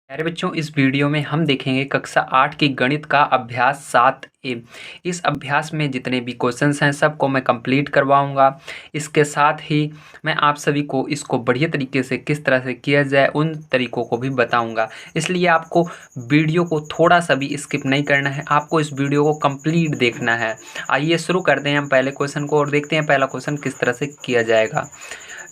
प्यारे बच्चों, इस वीडियो में हम देखेंगे कक्षा 8 की गणित का अभ्यास 7A। इस अभ्यास में जितने भी क्वेश्चंस हैं सबको मैं कंप्लीट करवाऊंगा। इसके साथ ही मैं आप सभी को इसको बढ़िया तरीके से किस तरह से किया जाए उन तरीकों को भी बताऊंगा। इसलिए आपको वीडियो को थोड़ा सा भी स्किप नहीं करना है, आपको इस वीडियो को कंप्लीट देखना है। आइए शुरू करते हैं हम पहले क्वेश्चन को और देखते हैं पहला क्वेश्चन किस तरह से किया जाएगा।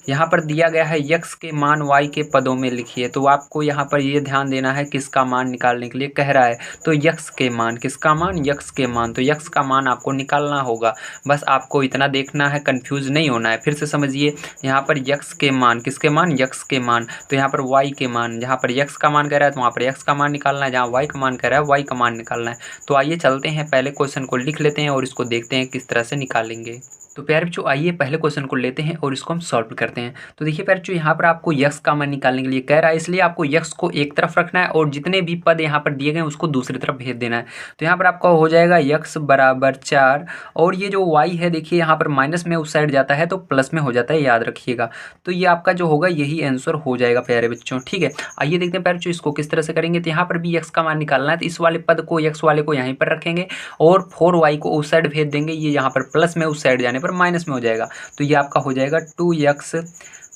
यहाँ पर दिया गया है यक्स के मान वाई के पदों में लिखिए। तो आपको यहाँ पर ये ध्यान देना है किसका मान निकालने के लिए कह रहा है। तो यक्स के मान, किसका मान, यक्स के मान। तो यक्स का मान आपको निकालना होगा, बस आपको इतना देखना है, कंफ्यूज नहीं होना है। फिर से समझिए, यहाँ पर यक्स के मान, किसके मान, यक्स के मान। तो यहाँ पर वाई के मान, जहाँ पर यक्स का मान कह रहा है तो वहाँ पर यक्स का मान निकालना है, जहाँ वाई का मान कह रहा है वाई का मान निकालना है। तो आइए चलते हैं, पहले क्वेश्चन को लिख लेते हैं और इसको देखते हैं किस तरह से निकालेंगे। तो प्यारे बच्चों, आइए पहले क्वेश्चन को लेते हैं और इसको हम सॉल्व करते हैं। तो देखिए प्यारे बच्चों, यहाँ पर आपको यक्स का मान निकालने के लिए कह रहा है, इसलिए आपको यक्स को एक तरफ रखना है और जितने भी पद यहाँ पर दिए गए हैं उसको दूसरी तरफ भेज देना है। तो यहाँ पर आपका हो जाएगा यक्स बराबर 4 और ये जो वाई है देखिए यहाँ पर माइनस में उस साइड जाता है तो प्लस में हो जाता है, याद रखिएगा। तो ये आपका जो होगा यही आंसर हो जाएगा प्यारे बच्चों, ठीक है। आइए देखते हैं प्यारे बच्चों इसको किस तरह से करेंगे। तो यहाँ पर भी यक्स का मान निकालना है, तो इस वाले पद को, यक्स वाले को यहीं पर रखेंगे और 4y को उस साइड भेज देंगे। ये यहाँ पर प्लस में, उस साइड जाने पर माइनस में हो जाएगा। तो ये आपका हो जाएगा 2x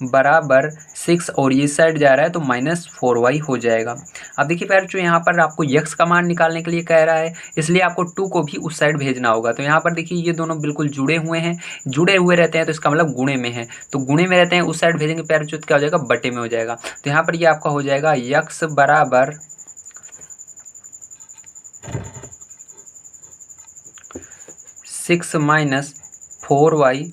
बराबर 6 और ये साइड जा रहा है तो -4y हो जाएगा। अब देखिए प्यारे बच्चों, यहाँ पर आपको x का मान निकालने के लिए कह रहा है, इसलिए आपको 2 को भी उस साइड भेजना होगा। तो यहाँ पर देखिए ये दोनों बिल्कुल जुड़े हुए हैं, जुड़े हुए रहते हैं तो इसका मतलब गुणे में है। तो गुणे में रहते हैं, उस साइड भेजेंगे प्यारे बच्चों, क्या हो जाएगा, बटे में हो जाएगा। तो यहाँ पर ये आपका हो जाएगा x बराबर 6 - 4y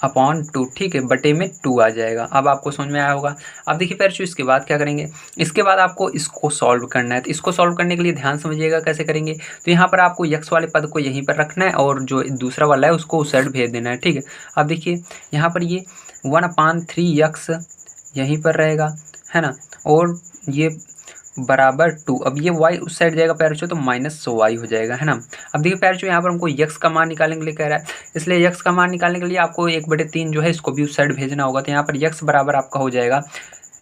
अपॉन 2, ठीक है, बटे में 2 आ जाएगा। अब आपको समझ में आया होगा। अब देखिए प्यारे बच्चों, इसके बाद क्या करेंगे, इसके बाद आपको इसको सॉल्व करना है। तो इसको सॉल्व करने के लिए ध्यान समझिएगा कैसे करेंगे। तो यहाँ पर आपको यक्स वाले पद को यहीं पर रखना है और जो दूसरा वाला है उसको उस साइड भेज देना है, ठीक है। अब देखिए यहाँ पर ये 1/3 यक्स यहीं पर रहेगा, है ना, और ये बराबर 2। अब ये y उस साइड जाएगा प्यारे बच्चों तो -y हो जाएगा, है ना। अब देखिए प्यारे बच्चों, यहाँ पर हमको x का मान निकालने के लिए कह रहा है, इसलिए x का मान निकालने के लिए आपको 1/3 जो है इसको भी उस साइड भेजना होगा। तो यहाँ पर x बराबर आपका हो जाएगा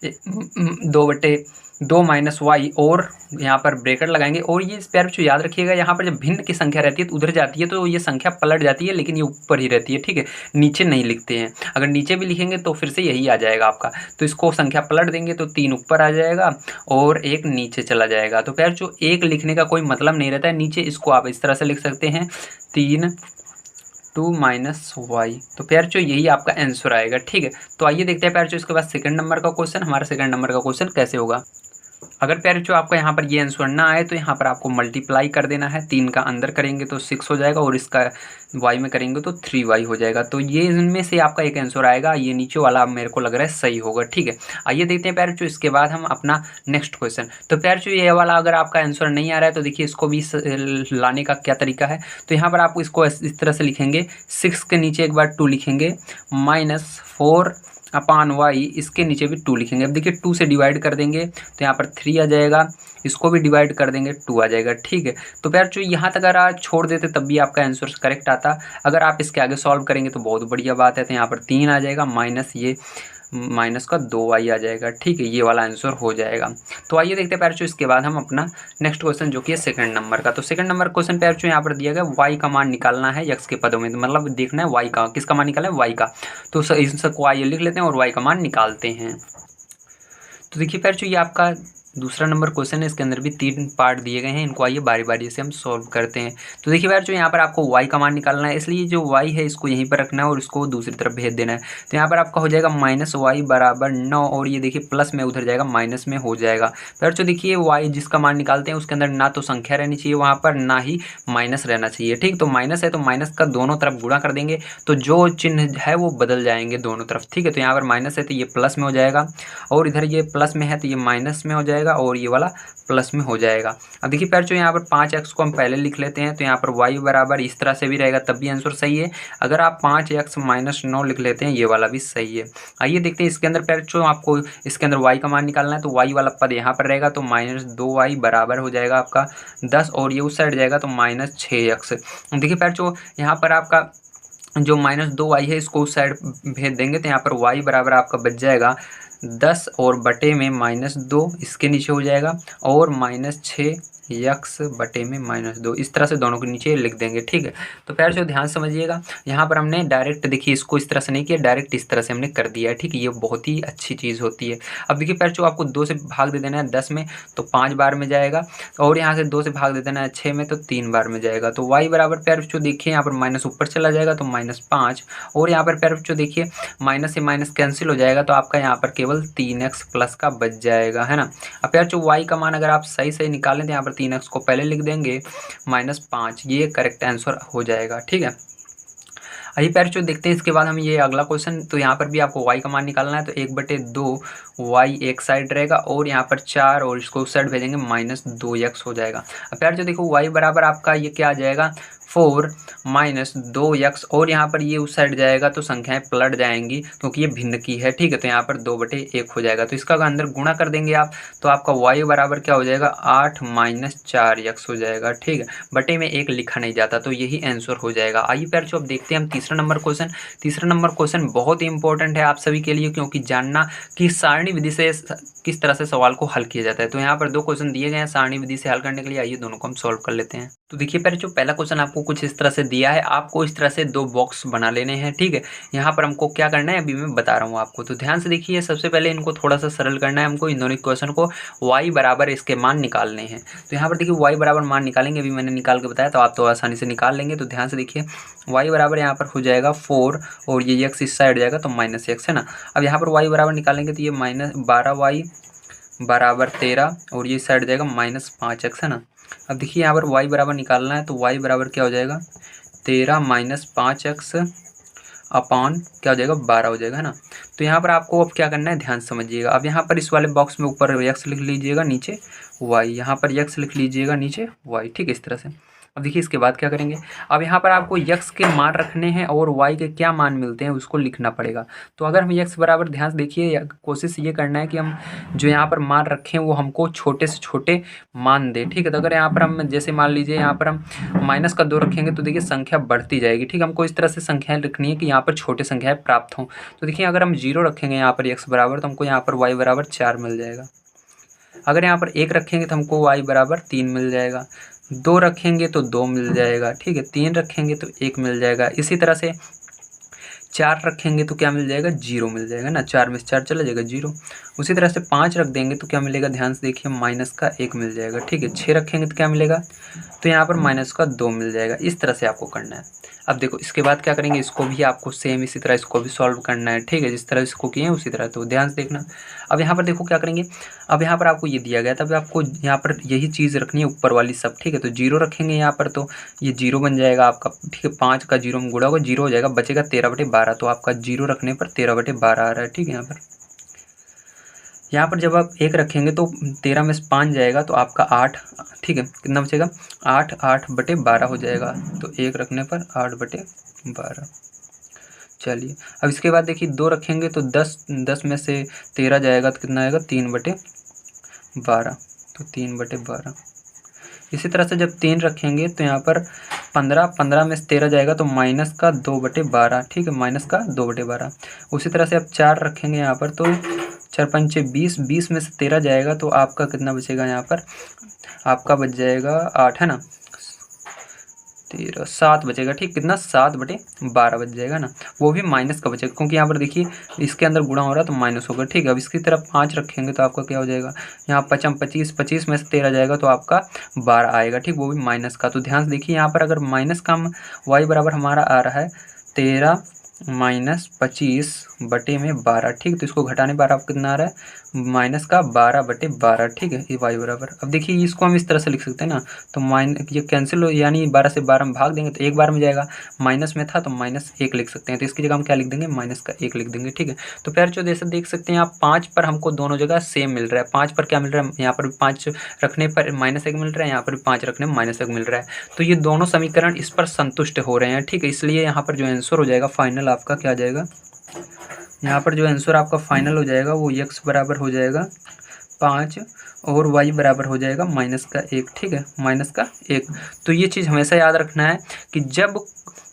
2/2 -y और यहाँ पर ब्रैकेट लगाएंगे। और ये प्यारे बच्चों याद रखिएगा, यहाँ पर जब भिन्न की संख्या रहती है तो उधर जाती है तो ये संख्या पलट जाती है, लेकिन ये ऊपर ही रहती है, ठीक है, नीचे नहीं लिखते हैं। अगर नीचे भी लिखेंगे तो फिर से यही आ जाएगा आपका। तो इसको संख्या पलट देंगे तो 3 ऊपर आ जाएगा और 1 नीचे चला जाएगा। तो प्यारे बच्चों, 1 लिखने का कोई मतलब नहीं रहता है, नीचे इसको आप इस तरह से लिख सकते हैं 3 2 -y। तो प्यारे बच्चों यही आपका आंसर आएगा, ठीक है। तो आइए देखते हैं प्यारे बच्चों इसके बाद सेकंड नंबर का क्वेश्चन, हमारा सेकंड नंबर का क्वेश्चन कैसे होगा। अगर प्यारे बच्चों आपका यहाँ पर ये आंसर ना आए तो यहाँ पर आपको मल्टीप्लाई कर देना है। 3 का अंदर करेंगे तो 6 हो जाएगा और इसका y में करेंगे तो 3y हो जाएगा। तो ये इनमें से आपका एक आंसर आएगा, ये नीचे वाला मेरे को लग रहा है सही होगा, ठीक है। आइए देखते हैं प्यारे बच्चों इसके बाद हम अपना नेक्स्ट क्वेश्चन। तो प्यारे बच्चों ये वाला अगर आपका आंसर नहीं आ रहा है तो देखिए इसको भी लाने का क्या तरीका है। तो यहाँ पर आप इसको इस तरह से लिखेंगे, 6 के नीचे एक बार 2 लिखेंगे, -4/y, इसके नीचे भी 2 लिखेंगे। अब देखिए 2 से डिवाइड कर देंगे तो यहाँ पर 3 आ जाएगा, इसको भी डिवाइड कर देंगे 2 आ जाएगा, ठीक है। तो प्यारे बच्चों यहाँ तक अगर आप छोड़ देते तब भी आपका आंसर करेक्ट आता। अगर आप इसके आगे सॉल्व करेंगे तो बहुत बढ़िया बात है। तो यहाँ पर 3 आ जाएगा माइनस ये माइनस का 2y आ जाएगा, ठीक है, ये वाला आंसर हो जाएगा। तो आइए देखते हैं प्यारे बच्चों इसके बाद हम अपना नेक्स्ट क्वेश्चन जो कि है सेकंड नंबर का। तो सेकंड नंबर क्वेश्चन प्यारे बच्चों यहाँ पर दिया गया y का मान निकालना है x के पदों में, मतलब देखना है y का, किसका मान निकालना है, y का। तो इसको y लिख लेते हैं और y का मान निकालते हैं। तो देखिए प्यारे बच्चों ये आपका दूसरा नंबर क्वेश्चन है, इसके अंदर भी 3 पार्ट दिए गए हैं, इनको आइए बारी बारी से हम सॉल्व करते हैं। तो देखिए प्यारे बच्चों यहाँ पर आपको y का मान निकालना है, इसलिए जो y है इसको यहीं पर रखना है और इसको दूसरी तरफ भेज देना है। तो यहाँ पर आपका हो जाएगा -y बराबर 9 और ये देखिए प्लस में उधर जाएगा, माइनस में हो जाएगा। प्यारे बच्चों देखिए y जिसका मान निकालते हैं उसके अंदर ना तो संख्या रहनी चाहिए वहाँ पर, ना ही माइनस रहना चाहिए, ठीक। तो माइनस है तो माइनस का दोनों तरफ गुणा कर देंगे तो जो चिन्ह है वो बदल जाएंगे दोनों तरफ, ठीक है। तो यहाँ पर माइनस है तो ये प्लस में हो जाएगा और इधर ये प्लस में है तो ये माइनस में हो जाएगा और ये वाला प्लस में हो जाएगा। अब देखिए प्यारे बच्चों यहाँ पर 5x को हम पहले लिख लेते हैं। तो यहाँ पर y बराबर इस तरह से भी रहेगा तब भी आंसर सही है। अगर आप 5x - 9 लिख लेते हैं ये वाला भी सही है। आइए देखते हैं इसके अंदर प्यारे बच्चों आपको इसके अंदर y का मान निकालना है। तो y वाला पद यहाँ पर रहेगा तो -2y बराबर हो जाएगा आपका 10 और ये उस साइड जाएगा तो -6x। देखिए प्यारे बच्चों यहाँ पर आपका जो -2y है इसको उस साइड भेज देंगे तो यहाँ पर y बराबर आपका बच जाएगा 10 और बटे में -2 इसके नीचे हो जाएगा, और -6 यक्स बटे में -2, इस तरह से दोनों के नीचे लिख देंगे। ठीक है, तो प्यार जो ध्यान समझिएगा, यहाँ पर हमने डायरेक्ट देखिए इसको इस तरह से नहीं किया, डायरेक्ट इस तरह से हमने कर दिया है। ठीक है, ये बहुत ही अच्छी चीज़ होती है। अब देखिए प्यार जो आपको 2 से भाग दे देना है 10 में तो 5 बार में जाएगा, और यहाँ से 2 से भाग दे देना है 6 में तो 3 बार में जाएगा। तो y बराबर प्यार जो देखिए यहाँ पर माइनस ऊपर चला जाएगा तो -5, और यहाँ पर प्यार जो देखिए माइनस से माइनस कैंसिल हो जाएगा, तो आपका यहाँ पर केवल 3x प्लस का बच जाएगा, है ना। अब प्यार जो y का मान अगर आप सही सही निकालें तो यहाँ पर 3x को पहले लिख देंगे -5, ये करेक्ट आंसर हो जाएगा। ठीक है, आइए प्यार जो देखते हैं इसके बाद हम ये अगला क्वेश्चन। तो यहाँ पर भी आपको y का मान निकालना है, तो 1/2 y एक साइड रहेगा, और यहाँ पर 4 और इसको उस साइड भेजेंगे -2x हो जाएगा। अब प्यार जो देखो y बराबर आपका ये क्या आ जाएगा 4 -2x, और यहाँ पर ये उस साइड जाएगा तो संख्याएं पलट जाएंगी क्योंकि ये भिन्न की है। ठीक है, तो यहाँ पर 2/1 हो जाएगा, तो इसका अंदर गुणा कर देंगे आप, तो आपका y बराबर क्या हो जाएगा 8 -4x हो जाएगा। ठीक है, बटे में 1 लिखा नहीं जाता, तो यही आंसर हो जाएगा। आइए प्यार जो अब देखते हैं हम तीसरा नंबर क्वेश्चन। तीसरा नंबर क्वेश्चन बहुत ही इंपॉर्टेंट है आप सभी के लिए, क्योंकि जानना कि सारणी विधि से किस तरह से सवाल को हल किया जाता है। तो यहाँ पर 2 क्वेश्चन दिए गए हैं सारणी विधि से हल करने के लिए, आइए दोनों को हम सॉल्व कर लेते हैं। तो देखिए पहले जो पहला क्वेश्चन आपको कुछ इस तरह से दिया है, आपको इस तरह से 2 बॉक्स बना लेने हैं। ठीक है, यहाँ पर हमको क्या करना है अभी मैं बता रहा हूँ आपको, तो ध्यान से देखिए। सबसे पहले इनको थोड़ा सा सरल करना है हमको, इन दोनों क्वेश्चन को y बराबर इसके मान निकालने हैं। तो यहाँ पर देखिए y बराबर मान निकालेंगे, अभी मैंने निकाल के बताया, तो आप तो आसानी से निकाल लेंगे। तो ध्यान से देखिए y बराबर यहाँ पर हो जाएगा 4, और ये x इस साइड जाएगा तो -x, है ना। अब यहाँ पर y बराबर निकालेंगे तो ये -12y बराबर 13, और ये साइड जाएगा -5x, है ना। अब देखिए यहाँ पर y बराबर निकालना है, तो y बराबर क्या हो जाएगा 13 -5x अपॉन क्या हो जाएगा 12 हो जाएगा, है ना। तो यहाँ पर आपको अब क्या करना है ध्यान समझिएगा। अब यहाँ पर इस वाले बॉक्स में ऊपर x लिख लीजिएगा, नीचे y, यहाँ पर x लिख लीजिएगा, नीचे y। ठीक है, इस तरह से। अब देखिए इसके बाद क्या करेंगे, अब यहाँ पर आपको x के मान रखने हैं और y के क्या मान मिलते हैं उसको लिखना पड़ेगा। तो अगर हम x बराबर, ध्यान से देखिए, कोशिश ये करना है कि हम जो यहाँ पर मान रखें वो हमको छोटे से छोटे मान दे। ठीक है, तो अगर यहाँ पर हम जैसे मान लीजिए यहाँ पर हम -2 रखेंगे तो देखिए संख्या बढ़ती जाएगी। ठीक है, हमको इस तरह से संख्याएं रखनी है कि यहाँ पर छोटे संख्याएं प्राप्त हों। तो देखिए अगर हम 0 रखेंगे यहाँ पर x बराबर, तो हमको यहाँ पर y बराबर 4 मिल जाएगा। अगर यहाँ पर 1 रखेंगे तो हमको y बराबर 3 मिल जाएगा। 2 रखेंगे तो 2 मिल जाएगा। ठीक है, 3 रखेंगे तो 1 मिल जाएगा। इसी तरह से 4 रखेंगे तो क्या मिल जाएगा 0 मिल जाएगा ना, 4 में से 4 चला जाएगा 0। उसी तरह से 5 रख देंगे तो क्या मिलेगा, ध्यान से देखिए -1 मिल जाएगा। ठीक है, 6 रखेंगे तो क्या मिलेगा, तो यहाँ पर -2 मिल जाएगा। इस तरह से आपको करना है। अब देखो इसके बाद क्या करेंगे, इसको भी आपको सेम इसी तरह इसको भी सॉल्व करना है। ठीक है, जिस तरह इसको किए हैं उसी तरह, तो ध्यान से देखना। अब यहाँ पर देखो क्या करेंगे, अब यहाँ पर आपको ये दिया गया, तब आपको यहाँ पर यही चीज़ रखनी है ऊपर वाली सब। ठीक है, तो 0 रखेंगे यहाँ पर तो ये 0 बन जाएगा आपका। ठीक है, 5 का 0 में गुणा होगा 0 हो जाएगा, बचेगा 13/12, तो आपका 0 रखने पर 13/12 आ रहा है। ठीक है, यहाँ पर जब आप 1 रखेंगे तो 13 में से 5 जाएगा तो आपका 8। ठीक है, कितना बचेगा 8/12 हो जाएगा, तो 1 रखने पर 8/12। चलिए अब इसके बाद देखिए 2 रखेंगे तो 10 में से 13 जाएगा तो कितना आएगा 3/12, तो 3/12। इसी तरह से जब 3 रखेंगे तो यहाँ पर 15 में से 13 जाएगा तो -2/12। ठीक है, -2/12। उसी तरह से अब 4 रखेंगे यहाँ पर तो 4 पंचे 20 में से 13 जाएगा तो आपका कितना बचेगा, यहाँ पर आपका बच जाएगा 8, है ना। 7 बचेगा। ठीक, कितना 7/12 बच जाएगा ना, वो भी माइनस का बचेगा क्योंकि यहाँ पर देखिए इसके अंदर गुणा हो रहा है तो माइनस होगा। ठीक है, अब इसकी तरफ 5 रखेंगे तो आपका क्या हो जाएगा, यहाँ 25 में से 13 जाएगा तो आपका 12 आएगा। ठीक, वो भी माइनस का। तो ध्यान से देखिए यहाँ पर अगर माइनस का y बराबर हमारा आ रहा है 13 -25/12। ठीक, तो इसको घटाने पर आपको कितना आ रहा है -12/12। ठीक है, ये y बराबर। अब देखिए इसको हम इस तरह से लिख सकते हैं ना, तो ये कैंसिल हो, यानी 12 से 12 में भाग देंगे तो 1 बार में जाएगा, माइनस में था तो -1 लिख सकते हैं, तो इसकी जगह हम क्या लिख देंगे -1 लिख देंगे। ठीक है, तो प्यार जो जैसे देख सकते हैं आप 5 पर हमको दोनों जगह सेम मिल रहा है। 5 पर क्या मिल रहा है, यहाँ पर भी 5 रखने पर -1 मिल रहा है, यहाँ पर भी 5 रखने में -1 मिल रहा है। तो ये दोनों समीकरण इस पर संतुष्ट हो रहे हैं। ठीक है, इसलिए यहाँ पर जो आंसर हो जाएगा फाइनल आपका क्या आ जाएगा, यहाँ पर जो आंसर आपका फाइनल हो जाएगा वो x बराबर हो जाएगा 5 और y बराबर हो जाएगा -1, ठीक है, -1। तो ये चीज़ हमेशा याद रखना है कि जब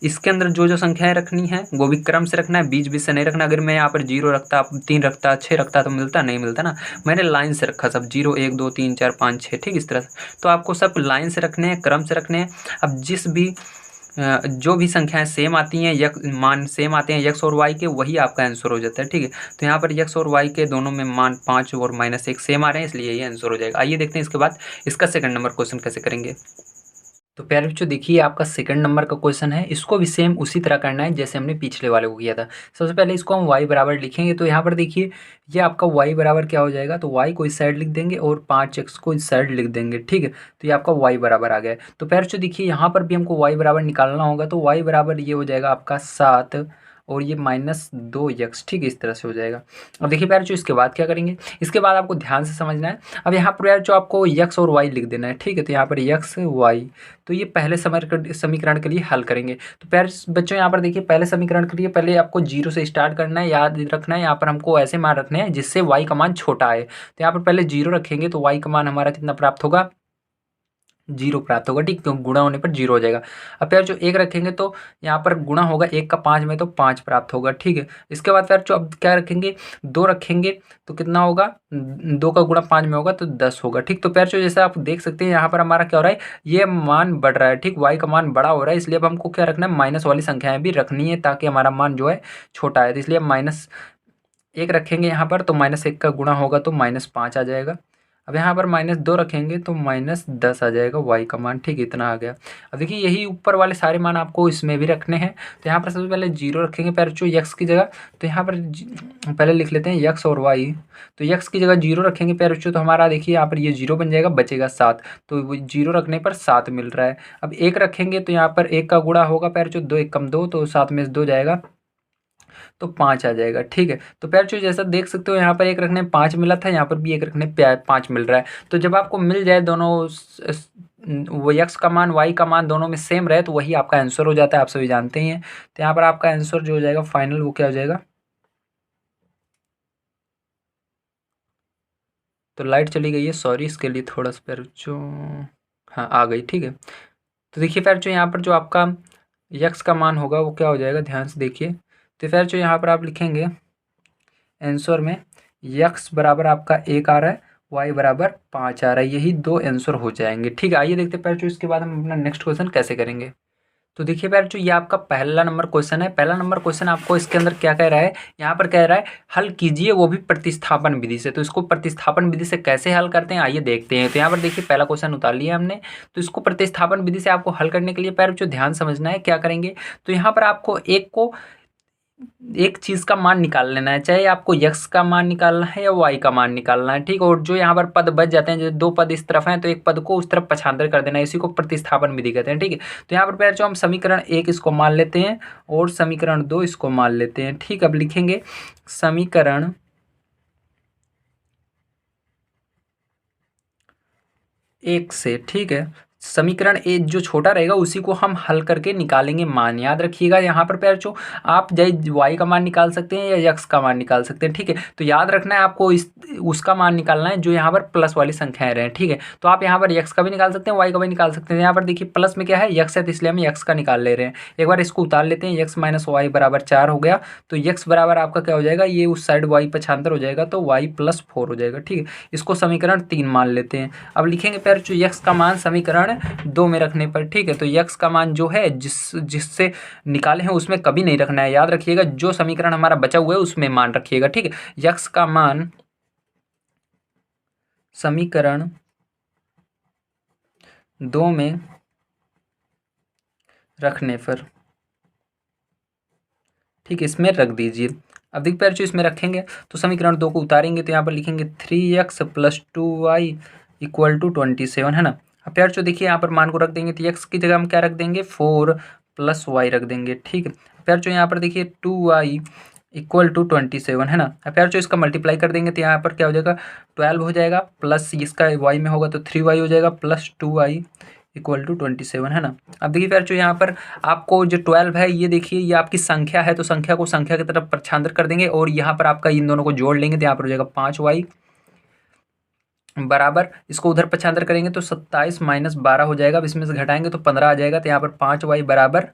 इसके अंदर जो जो संख्याएं रखनी है वो भी क्रम से रखना है, बीच बीच से नहीं रखना। अगर मैं यहाँ पर 0 रखता, 3 रखता, 6 रखता तो मिलता नहीं मिलता ना। मैंने लाइन से रखा सब 0 1 2 3 4 5 6, ठीक, इस तरह से। तो आपको सब लाइन से रखने हैं, क्रम से रखने हैं। अब जो भी संख्याएं सेम आती हैं, मान सेम आते हैं यक्स और वाई के, वही आपका आंसर हो जाता है, ठीक है। तो यहाँ पर यक्स और वाई के दोनों में मान 5 और -1 सेम आ रहे हैं, इसलिए ये आंसर हो जाएगा। आइए देखते हैं इसके बाद इसका सेकंड नंबर क्वेश्चन कैसे करेंगे। तो प्यारे बच्चों देखिए, आपका सेकंड नंबर का क्वेश्चन है, इसको भी सेम उसी तरह करना है जैसे हमने पिछले वाले को किया था। सबसे पहले इसको हम y बराबर लिखेंगे। तो यहाँ पर देखिए, ये आपका y बराबर क्या हो जाएगा, तो y को इस साइड लिख देंगे और 5x को इस साइड लिख देंगे, ठीक है। तो ये आपका y बराबर आ गया। तो प्यारे बच्चों देखिए, यहाँ पर भी हमको y बराबर निकालना होगा। तो y बराबर ये हो जाएगा आपका 7 और ये -2x, ठीक है, इस तरह से हो जाएगा। अब देखिए प्यारे बच्चों, इसके बाद क्या करेंगे, इसके बाद आपको ध्यान से समझना है। अब यहाँ पर प्यारे बच्चों आपको x और y लिख देना है, ठीक है। तो यहाँ पर x y, तो ये पहले समीकरण के लिए हल करेंगे। तो प्यारे बच्चों यहाँ पर देखिए, पहले समीकरण के लिए पहले आपको 0 से स्टार्ट करना है, याद रखना है। यहाँ पर हमको ऐसे मान रखने हैं जिससे y का मान छोटा आए। तो यहाँ पर पहले 0 रखेंगे तो y का मान हमारा कितना प्राप्त होगा, 0 प्राप्त होगा, ठीक, क्योंकि गुणा होने पर 0 हो जाएगा। अब यार जो 1 रखेंगे तो यहाँ पर गुणा होगा 1 का 5 में, तो 5 प्राप्त होगा, ठीक है। इसके बाद फिर जो अब क्या रखेंगे, 2 रखेंगे तो कितना होगा, 2 का गुणा 5 में होगा तो 10 होगा, ठीक। तो प्यार जो जैसा आप देख सकते हैं यहाँ पर हमारा क्या हो रहा है, ये मान बढ़ रहा है, ठीक, y का मान बड़ा हो रहा है। इसलिए अब हमको क्या रखना है, माइनस वाली संख्याएं भी रखनी है ताकि हमारा मान जो है छोटा है। तो इसलिए -1 रखेंगे यहाँ पर, तो -1 का गुणा होगा तो -5 आ जाएगा। अब यहाँ पर -2 रखेंगे तो -10 आ जाएगा y का मान, ठीक है, इतना आ गया। अब देखिए, यही ऊपर वाले सारे मान आपको इसमें भी रखने हैं। तो यहाँ पर सबसे पहले 0 रखेंगे पैर जो x की जगह। तो यहाँ पर पहले लिख लेते हैं x और y। तो x की जगह 0 रखेंगे पैर तो हमारा देखिए यहाँ पर ये 0 बन जाएगा, बचेगा 7। तो 0 रखने पर 7 मिल रहा है। अब 1 रखेंगे तो यहाँ पर 1 का गुणा होगा पैर 2 1 कम 2, तो 7 में से 2 जाएगा तो 5 आ जाएगा, ठीक है। तो प्यार जो जैसा देख सकते हो, यहाँ पर 1 रखने 5 मिला था, यहाँ पर भी 1 रखने 5 मिल रहा है। तो जब आपको मिल जाए दोनों, वो x का मान y का मान दोनों में सेम रहे, तो वही आपका आंसर हो जाता है, आप सभी जानते ही हैं। तो यहाँ पर आपका आंसर जो हो जाएगा फाइनल, वो क्या हो जाएगा, तो लाइट चली गई है, सॉरी इसके लिए थोड़ा सा प्यार जो, हाँ आ गई, ठीक है। तो देखिए प्यार जो यहाँ पर जो आपका x का मान होगा वो क्या हो जाएगा, ध्यान से देखिए। तो फिर जो यहाँ पर आप लिखेंगे आंसर में x बराबर आपका 1 आ रहा है, y बराबर 5 आ रहा है, यही 2 आंसर हो जाएंगे, ठीक है। आइए देखते हैं पैर इसके बाद हम अपना नेक्स्ट क्वेश्चन कैसे करेंगे। तो देखिए पैर ये आपका पहला नंबर क्वेश्चन है। पहला नंबर क्वेश्चन आपको इसके अंदर क्या कह रहा है, यहाँ पर कह रहा है हल कीजिए वो भी प्रतिस्थापन विधि से। तो इसको प्रतिस्थापन विधि से कैसे हल करते हैं, आइए देखते हैं। तो यहाँ पर देखिए, पहला क्वेश्चन उतार लिया हमने। तो इसको प्रतिस्थापन विधि से आपको हल करने के लिए पैर ध्यान समझना है, क्या करेंगे। तो यहाँ पर आपको एक चीज़ का मान निकाल लेना है, चाहे आपको x का मान निकालना है या y का मान निकालना है, ठीक। और जो यहाँ पर पद बच जाते हैं, जैसे 2 पद इस तरफ हैं तो एक पद को उस तरफ पक्षांतर कर देना है, इसी को प्रतिस्थापन विधि कहते हैं, ठीक है। तो यहाँ पर पहले जो हम समीकरण 1 इसको मान लेते हैं और समीकरण 2 इसको मान लेते हैं, ठीक। अब लिखेंगे समीकरण 1 से, ठीक है। समीकरण ए जो छोटा रहेगा उसी को हम हल करके निकालेंगे मान। याद रखिएगा, यहाँ पर प्यार जो आप चाहे y का मान निकाल सकते हैं या x का मान निकाल सकते हैं, ठीक है। तो याद रखना है आपको उसका मान निकालना है जो यहाँ पर प्लस वाली संख्याएं रहे, ठीक है। तो आप यहाँ पर x का भी निकाल सकते हैं, y का भी निकाल सकते हैं। यहाँ पर देखिए प्लस में क्या है, x है, तो इसलिए हम x का निकाल ले रहे हैं। एक बार इसको उतार लेते हैं, x - y बराबर 4 हो गया। तो x बराबर आपका क्या हो जाएगा, ये उस साइड y पक्षांतर हो जाएगा तो y + 4 हो जाएगा, ठीक है। इसको समीकरण 3 मान लेते हैं। अब लिखेंगे प्यार जो x का मान समीकरण 2 में रखने पर, ठीक है। तो x का मान जो है जिससे निकाले हैं उसमें कभी नहीं रखना है। याद रखिएगा, जो समीकरण हमारा बचा हुआ है उसमें मान रखिएगा, ठीक है। x का मान समीकरण 2 में रखने पर, ठीक है, इसमें रख दीजिए। अब देखिए प्यार जो इसमें रखेंगे तो समीकरण 2 को उतारेंगे तो यहाँ पर लिखेंगे 3x + 2y = 27, है ना। अब प्यार जो देखिए यहाँ पर मान को रख देंगे तो x की जगह हम क्या रख देंगे, 4 + y रख देंगे, ठीक है। प्यार जो यहाँ पर देखिए 2y = 27, है ना। अब प्यार जो इसका मल्टीप्लाई कर देंगे तो यहाँ पर क्या हो जाएगा, 12 हो जाएगा, प्लस इसका y में होगा तो 3y हो जाएगा, + 2y = 27, है ना। अब देखिए प्यार जो यहाँ पर आपको जो 12 है, ये देखिए ये आपकी संख्या है, तो संख्या को संख्या की तरफ पक्षांतर कर देंगे और यहाँ पर आपका इन दोनों को जोड़ लेंगे तो यहाँ पर हो जाएगा 5y बराबर इसको उधर पक्षांतर करेंगे तो 27 माइनस 12 हो जाएगा। अब इसमें से घटाएंगे तो 15 आ जाएगा। तो यहाँ पर 5y बराबर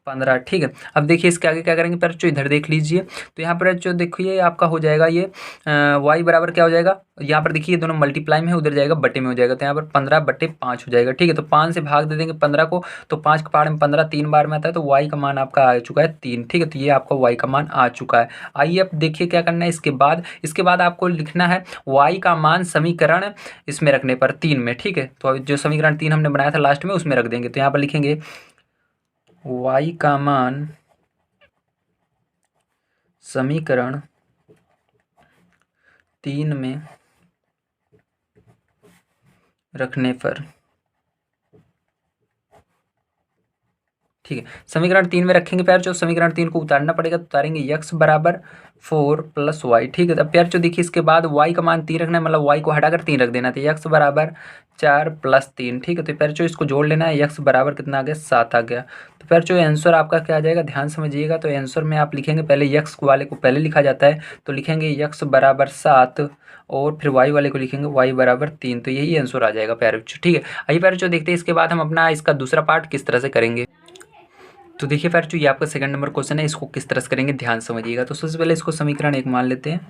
15। ठीक है, अब देखिए इसके आगे क्या करेंगे पर जो इधर देख लीजिए। तो यहाँ पर जो देखिए आपका हो जाएगा ये y बराबर क्या हो जाएगा, यहाँ पर देखिए ये दोनों मल्टीप्लाई में है, उधर जाएगा बटे में हो जाएगा। तो यहाँ पर 15/5 हो जाएगा। ठीक है, तो 5 से भाग दे देंगे 15 को, तो 5 के पहाड़ में 15 3 बार में आता है, तो y का मान आपका आ चुका है 3। ठीक है, तो ये आपका y का मान आ चुका है। आइए अब देखिए क्या करना है इसके बाद आपको लिखना है y का मान समीकरण इसमें रखने पर 3 में। ठीक है, तो जो समीकरण 3 हमने बनाया था लास्ट में उसमें रख देंगे। तो यहाँ पर लिखेंगे y का मान समीकरण 3 में रखने पर, ठीक है, समीकरण 3 में रखेंगे प्यार जो समीकरण 3 को उतारना पड़ेगा, तो उतारेंगे x बराबर 4 + y। ठीक है, अब प्यार जो देखिए इसके बाद y का मान 3 रखना है, मतलब y को हटाकर 3 रख देना, तो x बराबर 4 + 3। ठीक है, तो प्यार जो इसको जोड़ लेना है, x बराबर कितना आ गया 7 आ गया। तो प्यार जो आंसर आपका क्या आ जाएगा ध्यान समझिएगा। तो आंसर में आप लिखेंगे पहले x वाले को पहले लिखा जाता है, तो लिखेंगे x बराबर 7 और फिर y वाले को लिखेंगे y बराबर 3। तो यही आंसर आ जाएगा प्यारे बच्चों। ठीक है, आइए प्यारे जो देखते हैं इसके बाद हम अपना इसका दूसरा पार्ट किस तरह से करेंगे। तो देखिए फिर जो ये आपका सेकंड नंबर क्वेश्चन है, इसको किस तरह से करेंगे ध्यान समझिएगा। तो सबसे पहले इसको समीकरण 1 मान लेते हैं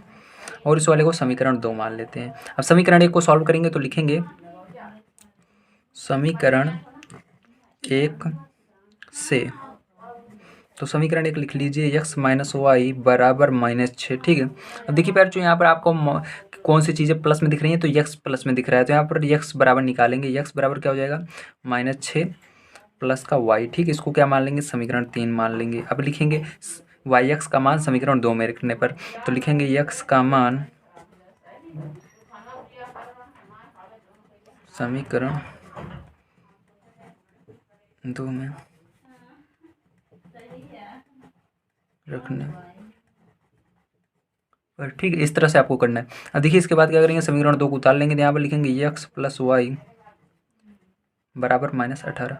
और इस वाले को समीकरण 2 मान लेते हैं। अब समीकरण 1 को सॉल्व करेंगे तो लिखेंगे समीकरण 1 से, तो समीकरण 1 लिख लीजिए x - y बराबर -6। ठीक है, अब देखिए प्यार जो यहाँ पर आपको कौन सी चीज़ें प्लस में दिख रही हैं, तो x प्लस में दिख रहा है, तो यहाँ पर x बराबर निकालेंगे। x बराबर क्या हो जाएगा -6 प्लस का y। ठीक है, इसको क्या मान लेंगे समीकरण 3 मान लेंगे। अब लिखेंगे yx का मान समीकरण 2 में रखने पर, तो लिखेंगे x का मान समीकरण 2 में रखने पर। ठीक है, इस तरह से आपको करना है। अब देखिए इसके बाद क्या करेंगे समीकरण 2 को उतार लेंगे, तो यहाँ पर लिखेंगे x + y बराबर -18।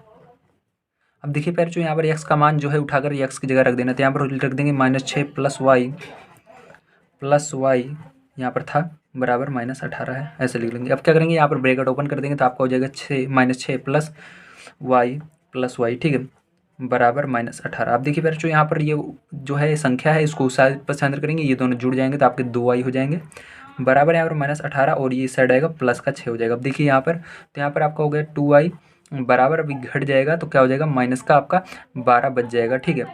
अब देखिए पैर जो यहाँ पर x का मान जो है उठाकर x की जगह रख देना, तो यहाँ पर रख देंगे -6 + y यहाँ पर था बराबर -18 है, ऐसे लिख लेंगे। अब क्या करेंगे यहाँ पर ब्रैकेट ओपन कर देंगे, तो आपका हो जाएगा -6 + y। ठीक है, बराबर -18। आप देखिए पैर जो यहाँ पर ये जो है संख्या है इसको उस साइड पसंद करेंगे, ये दोनों जुड़ जाएंगे तो आपके 2y हो जाएंगे बराबर यहाँ पर -18 और ये साइड आएगा प्लस का 6 हो जाएगा। अब देखिए यहाँ पर, तो यहाँ पर आपका हो गया 2y बराबर अभी घट जाएगा, तो क्या हो जाएगा माइनस का आपका 12 बच जाएगा। ठीक है,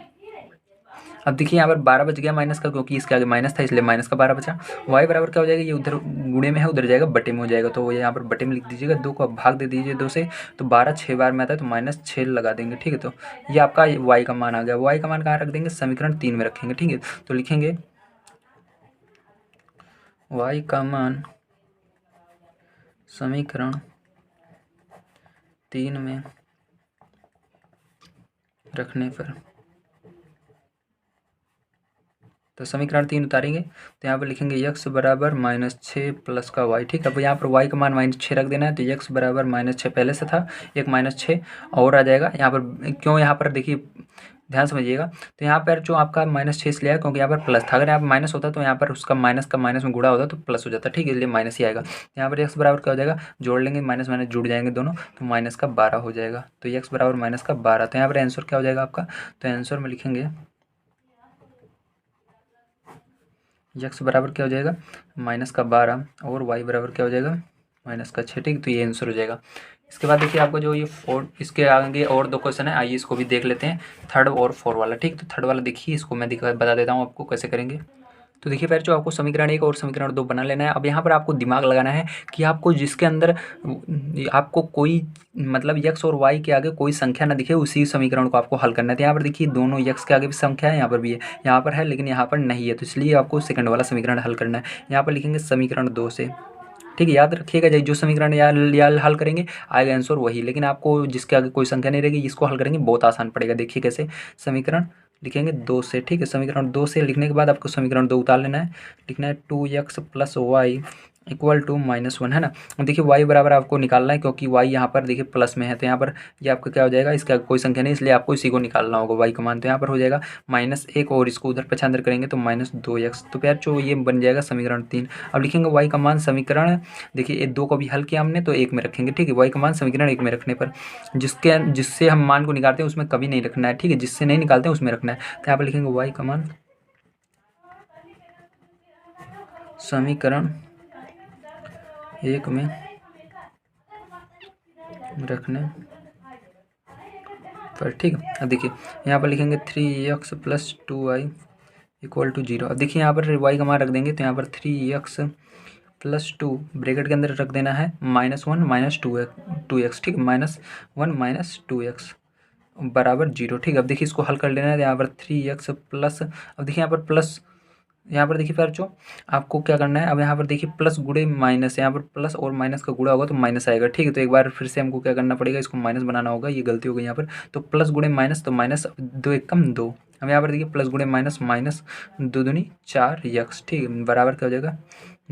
अब देखिए यहाँ पर 12 बच गया माइनस का, क्योंकि इसके आगे माइनस था इसलिए माइनस का 12 बचा। y बराबर क्या हो जाएगा, ये उधर गुणे में है उधर जाएगा बटे में हो जाएगा, तो यहाँ पर बटे में लिख दीजिएगा। 2 को भाग दे दीजिए 2 से, तो 12 6 बार में आता है, तो -6 लगा देंगे। ठीक है, तो ये आपका y का मान आ गया। y का मान कहाँ रख देंगे समीकरण 3 में रखेंगे। ठीक है, तो लिखेंगे y का मान समीकरण 3 में रखने पर, तो समीकरण 3 उतारेंगे, तो यहाँ पर लिखेंगे x बराबर -6 प्लस का y। ठीक है, अब यहाँ पर y का मान -6 रख देना है, तो x बराबर -6 पहले से था, एक -6 और आ जाएगा यहाँ पर। क्यों यहाँ पर देखिए ध्यान समझिएगा, तो यहाँ पर जो आपका -6 इसलिए आया क्योंकि यहाँ पर प्लस था। अगर यहाँ पर माइनस होता तो यहाँ पर उसका माइनस का माइनस में गुणा होता तो प्लस हो जाता। ठीक है, इसलिए माइनस ही आएगा। यहाँ पर x बराबर क्या हो जाएगा, जोड़ लेंगे माइनस माइनस जुड़ जाएंगे दोनों, तो -12 हो जाएगा। तो x बराबर -12, तो यहाँ पर आंसर क्या हो जाएगा आपका, तो आंसर में लिखेंगे x बराबर क्या हो जाएगा -12 और y बराबर क्या हो जाएगा -6। ठीक, तो ये आंसर हो जाएगा। इसके बाद देखिए आपको जो ये इसके आगे और 2 क्वेश्चन है, आइए इसको भी देख लेते हैं, 3rd और 4 वाला। ठीक, तो 3rd वाला देखिए, इसको मैं बता देता हूँ आपको कैसे करेंगे। तो देखिए फिर जो आपको समीकरण 1 और समीकरण 2 बना लेना है। अब यहाँ पर आपको दिमाग लगाना है कि आपको जिसके अंदर आपको कोई मतलब x और y के आगे कोई संख्या ना दिखे, उसी समीकरण को आपको हल करना है। तो यहाँ पर देखिए दोनों x के आगे भी संख्या है, यहाँ पर भी है, यहाँ पर है लेकिन यहाँ पर नहीं है, तो इसलिए आपको सेकंड वाला समीकरण हल करना है। यहाँ पर लिखेंगे समीकरण 2 से। ठीक है, याद रखिएगा जो समीकरण या हल करेंगे आएगा आंसर वही, लेकिन आपको जिसके आगे कोई संख्या नहीं रहेगी इसको हल करेंगे बहुत आसान पड़ेगा। देखिए कैसे, समीकरण लिखेंगे 2 से। ठीक है, समीकरण 2 से लिखने के बाद आपको समीकरण 2 उतार लेना है, लिखना है 2x + y इक्वल टू -1 है ना। अब देखिए y बराबर आपको निकालना है, क्योंकि y यहाँ पर देखिए प्लस में है, तो यहाँ पर ये आपका क्या हो जाएगा, इसका कोई संख्या नहीं, इसलिए आपको इसी को निकालना होगा y का मान। तो यहाँ पर हो जाएगा -1 और इसको उधर पक्षांतर करेंगे तो -2x। तो प्यार जो ये बन जाएगा समीकरण 3। अब लिखेंगे y का मान समीकरण, देखिए ये 2 को भी हल किया हमने तो 1 में रखेंगे, ठीक है। y का मान समीकरण 1 में रखने पर जिससे हम मान को निकालते हैं उसमें कभी नहीं रखना है, ठीक है। जिससे नहीं निकालते हैं उसमें रखना है। तो यहाँ पर लिखेंगे y का मान समीकरण 1 में रखने पर, ठीक है। अब देखिए यहाँ पर लिखेंगे 3x + 2y = 0। अब देखिए यहाँ पर y का मान रख देंगे, तो यहाँ पर 3x + 2 ब्रैकेट के अंदर रख देना है -1 - 2x, ठीक है। -1 - 2x बराबर 0, ठीक है। अब देखिए इसको हल कर लेना है। यहाँ पर 3x प्लस, अब देखिए यहाँ पर प्लस, यहाँ पर देखिए बच्चों आपको क्या करना है, अब यहाँ पर देखिए प्लस गुणे माइनस, यहाँ पर प्लस और माइनस का गुणा होगा तो माइनस आएगा, ठीक है। तो एक बार फिर से हमको क्या करना पड़ेगा, इसको माइनस बनाना होगा, ये गलती हो गई यहाँ पर। तो प्लस गुणे माइनस, तो माइनस 2 × 2। अब यहाँ पर देखिए प्लस गुणे माइनस, -2 दूनी 4x, ठीक है, बराबर क्या हो जाएगा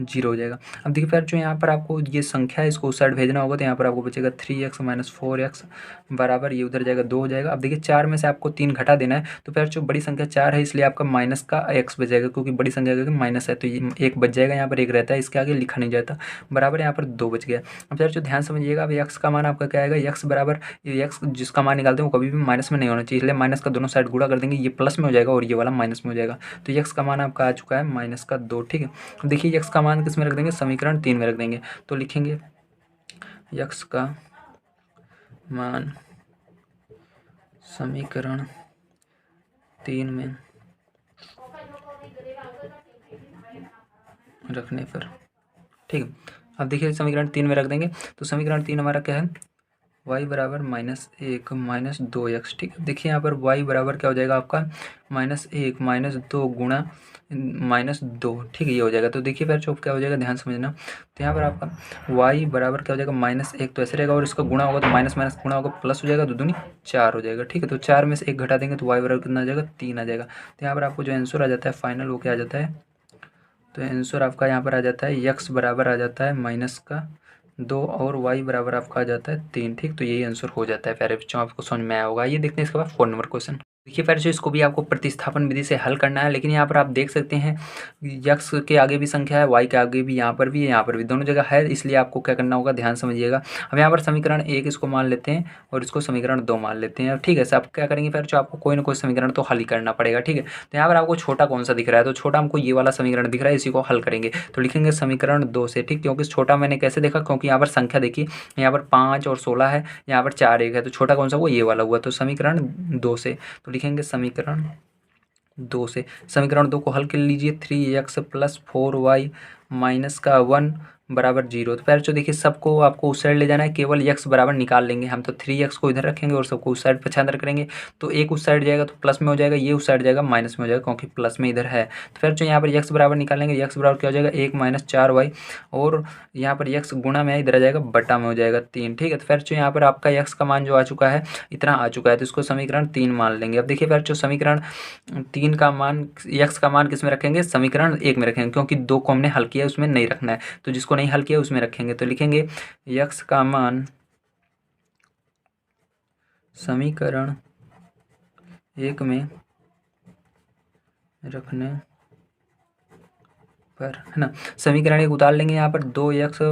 0 हो जाएगा। अब देखिए फिर जो यहाँ पर आपको ये संख्या है इसको उस साइड भेजना होगा, तो यहाँ पर आपको बचेगा 3x - 4x बराबर, ये उधर जाएगा 2 हो जाएगा। अब देखिए 4 में से आपको 3 घटा देना है, तो फिर जो बड़ी संख्या 4 है इसलिए आपका माइनस का x बचेगा, क्योंकि बड़ी संख्या का माइनस है तो ये 1 बच जाएगा, यहाँ पर 1 रहता है, इसके आगे लिखा नहीं जाता, बराबर यहाँ पर 2 बच गया। अब फिर जो ध्यान समझिएगा, अब x का मान आपका क्या आएगा, x बराबर, ये x जिसका मान निकालते हैं वो कभी भी माइनस में नहीं होना चाहिए, इसलिए माइनस का दोनों साइड गुणा कर देंगे, ये प्लस में हो जाएगा और ये वाला माइनस में हो जाएगा। तो x का मान आपका आ चुका है -2, ठीक है। देखिए x का मान किस में रख देंगे, समीकरण 3 में रख देंगे। तो लिखेंगे x का मान समीकरण 3 में रखने पर, ठीक है। अब देखिए समीकरण 3 में रख देंगे, तो समीकरण 3 हमारा क्या है, y बराबर -1 - 2x, ठीक है। देखिए यहाँ पर y बराबर क्या हो जाएगा आपका -1 - 2 गुणा -2, ठीक है, ये हो जाएगा। तो देखिए फिर जो क्या हो जाएगा, ध्यान समझना। तो यहाँ पर आपका y बराबर क्या हो जाएगा, -1 तो ऐसे रहेगा और इसका गुणा होगा तो माइनस माइनस गुणा होगा प्लस हो जाएगा, 2 दूनी 4 हो जाएगा, ठीक है। तो 4 में से 1 घटा देंगे तो y बराबर कितना आ जाएगा, 3 आ जाएगा। तो यहाँ पर आपको जो आंसर आ जाता है फाइनल वो क्या आ जाता है, तो आंसर आपका यहाँ पर आ जाता है x बराबर आ जाता है -2 और y बराबर आपका आ जाता है 3, ठीक। तो यही आंसर हो जाता है प्यारे बच्चों, आपको समझ में आया होगा। ये देखते हैं इसके बाद 4 नंबर क्वेश्चन। देखिए फिर से इसको भी आपको प्रतिस्थापन विधि से हल करना है, लेकिन यहाँ पर आप देख सकते हैं x के आगे भी संख्या है, y के आगे भी, यहाँ पर भी, यहाँ पर भी, दोनों जगह है, इसलिए आपको क्या करना होगा, ध्यान समझिएगा। हम यहाँ पर समीकरण 1 इसको मान लेते हैं और इसको समीकरण 2 मान लेते हैं, ठीक है। सब क्या करेंगे फिर जो आपको कोई ना कोई समीकरण तो हल ही करना पड़ेगा, ठीक है। तो यहाँ पर आपको छोटा कौन सा दिख रहा है, तो छोटा हमको ये वाला समीकरण दिख रहा है, इसी को हल करेंगे। तो लिखेंगे समीकरण 2 से, ठीक, क्योंकि छोटा मैंने कैसे देखा, क्योंकि यहाँ पर संख्या देखिए, यहाँ पर 5 और 16 है, यहाँ पर 4 1 है, तो छोटा कौन सा वो ये वाला हुआ, तो समीकरण 2 से। तो लिखेंगे समीकरण 2 से, समीकरण 2 को हल कर लीजिए, 3x + 4y -1 बराबर 0। तो फिर जो देखिए सबको आपको उस साइड ले जाना है, केवल x बराबर निकाल लेंगे हम, तो 3x को इधर रखेंगे और सबको उस साइड पक्षांतर करेंगे, तो एक उस साइड जाएगा तो प्लस में हो जाएगा, ये उस साइड जाएगा माइनस में हो जाएगा, क्योंकि प्लस में इधर है। तो फिर जो यहाँ पर x बराबर निकालेंगे, x बराबर क्या हो जाएगा, 1 - 4y, और यहाँ पर x गुणा में इधर आ जाएगा, बटा में हो जाएगा 3, ठीक है। तो फिर जो यहाँ पर आपका x का मान जो आ चुका है, इतना आ चुका है, तो इसको समीकरण 3 मान लेंगे। अब देखिए फिर जो समीकरण 3 का मान, x का मान किस में रखेंगे, समीकरण 1 में रखेंगे, क्योंकि 2 को हमने हल किया उसमें नहीं रखना है, तो जिसको नहीं हल किया उसमें रखेंगे। तो लिखेंगे x का मान समीकरण 1 में रखने पर, है ना। समीकरण 1 उतार लेंगे, यहाँ पर 2x -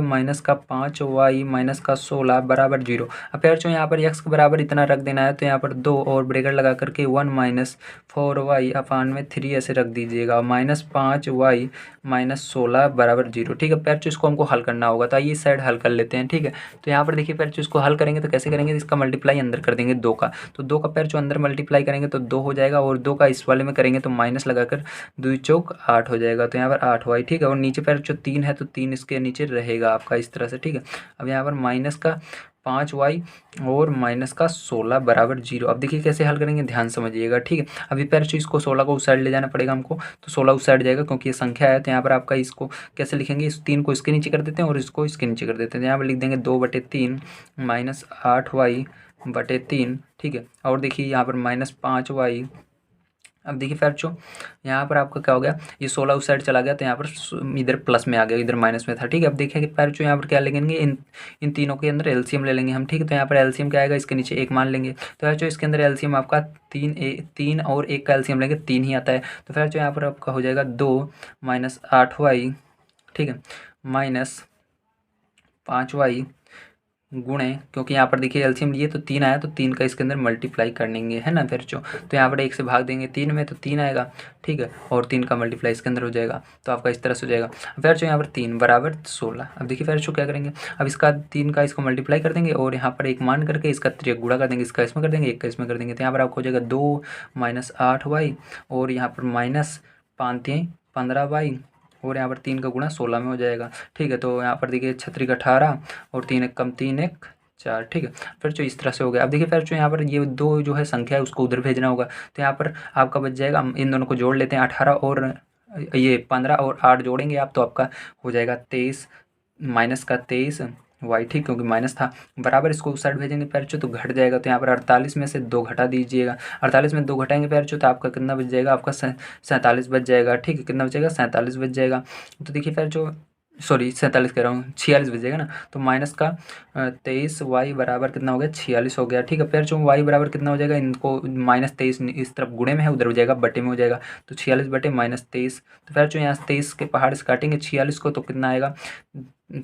5y - 16 बराबर 0। अब फिर जो यहाँ पर x के बराबर इतना रख देना है, तो यहाँ पर 2 और ब्रैकेट लगा करके 1 - 4y अपान में 3 ऐसे रख दीजिएगा, -5y - 16 बराबर 0, ठीक है। फिर जो इसको हमको हल करना होगा, तो आइए इस साइड हल कर लेते हैं, ठीक है। तो यहाँ पर देखिए फिर जो इसको हल करेंगे तो कैसे करेंगे, इसका मल्टीप्लाई अंदर कर देंगे 2 का, तो 2 का फिर जो अंदर मल्टीप्लाई करेंगे तो 2 हो जाएगा, और 2 का इस वाले में करेंगे तो माइनस लगाकर 2 चौक 8 हो जाएगा, तो यहाँ पर 8y, ठीक है। और नीचे पर जो 3 है तो 3 इसके नीचे रहेगा आपका इस तरह से, ठीक है। अब यहाँ पर माइनस का 5y और माइनस का 16 बराबर 0। अब देखिए कैसे हल करेंगे, ध्यान समझिएगा, ठीक है। अभी पैर जो इसको 16 को उस साइड ले जाना पड़ेगा हमको, तो 16 उस साइड जाएगा क्योंकि ये संख्या है। तो यहाँ पर आपका इसको कैसे लिखेंगे, इस 3 को इसके नीचे कर देते हैं और इसको इसके नीचे कर देते हैं। यहाँ पर लिख देंगे 2/3 -8y/3, ठीक है। और देखिए यहाँ पर -5y अब देखिए बच्चों, यहाँ पर आपका क्या हो गया, ये 16 उस साइड चला गया तो यहाँ पर इधर प्लस में आ गया, इधर माइनस में था। ठीक है, अब देखिए बच्चों यहाँ पर क्या लेंगे, इन तीनों के अंदर एलसीएम ले लेंगे हम। ठीक है, तो यहाँ पर एलसीएम क्या आएगा, इसके नीचे 1 मान लेंगे। तो बच्चों इसके अंदर एलसीएम आपका 3 और 1 का एलसीएम लेंगे, 3 ही आता है। तो फिर बच्चों यहाँ पर आपका हो जाएगा 2 माइनस 8y, ठीक है, माइनस 5y गुणे, क्योंकि यहाँ पर देखिए एलसीएम लिए तो 3 आया, तो 3 का इसके अंदर मल्टीप्लाई कर लेंगे, है ना फिर जो। तो यहाँ पर 1 से भाग देंगे 3 में तो 3 आएगा, ठीक है, और 3 का मल्टीप्लाई इसके अंदर हो जाएगा, तो आपका इस तरह से हो जाएगा। फिर जो यहाँ पर 3 बराबर 16। अब देखिए फिर जो क्या करेंगे, अब इसका 3 का इसको मल्टीप्लाई कर देंगे और यहाँ पर 1 मान करके इसका 3 गुणा कर देंगे, इसका इसमें कर देंगे, 1 का इसमें कर देंगे। तो यहाँ पर आपको हो जाएगा 2 माइनस 8y और यहाँ पर माइनस 5 15y और यहाँ पर 3 का गुणा 16 में हो जाएगा। ठीक है, तो यहाँ पर देखिए 36 18 और 3 एक कम 3 1 4। ठीक है, फिर जो इस तरह से हो गया। अब देखिए फिर जो यहाँ पर ये 2 जो है संख्या है उसको उधर भेजना होगा, तो यहाँ पर आपका बच जाएगा, हम इन दोनों को जोड़ लेते हैं, 18 और ये 15 और 8 जोड़ेंगे आप, तो आपका हो जाएगा 23 माइनस का 23 वाई, ठीक, क्योंकि माइनस था, बराबर इसको उस साइड भेजेंगे पैरचो तो घट जाएगा। तो यहाँ पर 48 में से 2 घटा दीजिएगा, 48 में 2 घटाएंगे पैरचो तो आपका कितना बच जाएगा, आपका 47 बच जाएगा। ठीक है, कितना बचेगा, 47 बच जाएगा। तो देखिए पैरचो, सॉरी 47 कह रहा हूँ, 46 बचेगा ना। तो माइनस का 23 वाई बराबर कितना हो गया, 46 हो गया। ठीक है, फिर जो वाई बराबर कितना हो जाएगा, इनको माइनस 23 इस तरफ गुणे में है, उधर हो जाएगा बटे में हो जाएगा, तो 46 बटे माइनस 23। तो फिर जो यहाँ 23 के पहाड़ से काटेंगे 46 को, तो कितना आएगा,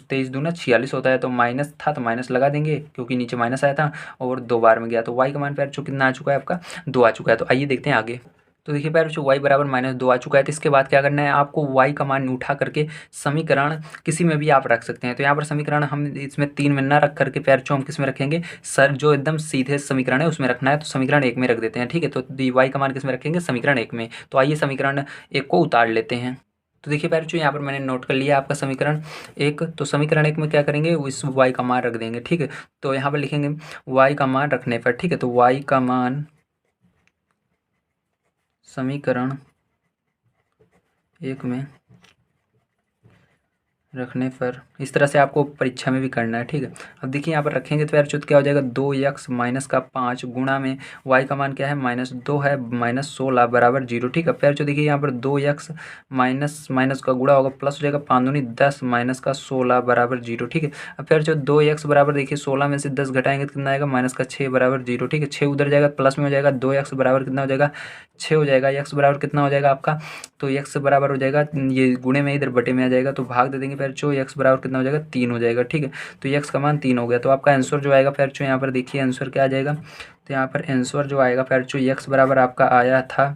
23 दूना 46 होता है। तो माइनस था तो माइनस लगा देंगे, क्योंकि नीचे माइनस आया था और 2 बार में गया, तो वाई का मान फिर जो कितना आ चुका है, आपका 2 आ चुका है। तो आइए देखते हैं आगे। तो देखिए पैर बच्चों y बराबर -2 आ चुका है। तो इसके बाद क्या करना है, आपको y का मान उठा करके समीकरण किसी में भी आप रख सकते हैं। तो यहाँ पर समीकरण हम इसमें 3 में ना रख करके पैर बच्चों हम किस में रखेंगे, सर जो एकदम सीधे समीकरण है उसमें रखना है, तो समीकरण 1 में रख देते हैं। ठीक है, तो y का मान किस में रखेंगे, समीकरण 1 में। तो आइए समीकरण 1 को उतार लेते हैं। तो देखिए पैर बच्चों यहाँ पर मैंने नोट कर लिया आपका समीकरण 1। तो समीकरण 1 में क्या करेंगे, इस y का मान रख देंगे। ठीक है, तो यहाँ पर लिखेंगे y का मान रखने पर, ठीक है, तो y का मान समीकरण 1 में रखने पर, इस तरह से आपको परीक्षा में भी करना है। ठीक है, अब देखिए यहाँ पर रखेंगे तो यार चुत क्या हो जाएगा, 2x माइनस का 5 गुणा में y का मान क्या है, -2 है, -16 बराबर 0। ठीक है, फिर जो देखिए यहाँ पर 2x माइनस माइनस का गुणा होगा, प्लस हो जाएगा 5 दूनी 10 माइनस का 16 बराबर 0। ठीक है, अब फिर जो 2x बराबर देखिए 16 में से 10 घटाएंगे तो कितना आएगा, माइनस का 6 बराबर 0। ठीक है, 6 उधर जाएगा प्लस में हो जाएगा, 2x बराबर कितना हो जाएगा, 6 हो जाएगा। x बराबर कितना हो जाएगा आपका, तो x बराबर हो जाएगा, ये गुणे में इधर बटे में आ जाएगा, तो भाग दे देंगे फिर जो x बराबर कितना हो जाएगा, 3 हो जाएगा। ठीक है, तो x का मान 3 हो गया। तो आपका आंसर जो आएगा फिर जो यहाँ पर देखिए आंसर क्या आ जाएगा, तो यहाँ पर आंसर जो आएगा फिर जो x बराबर आपका आया था,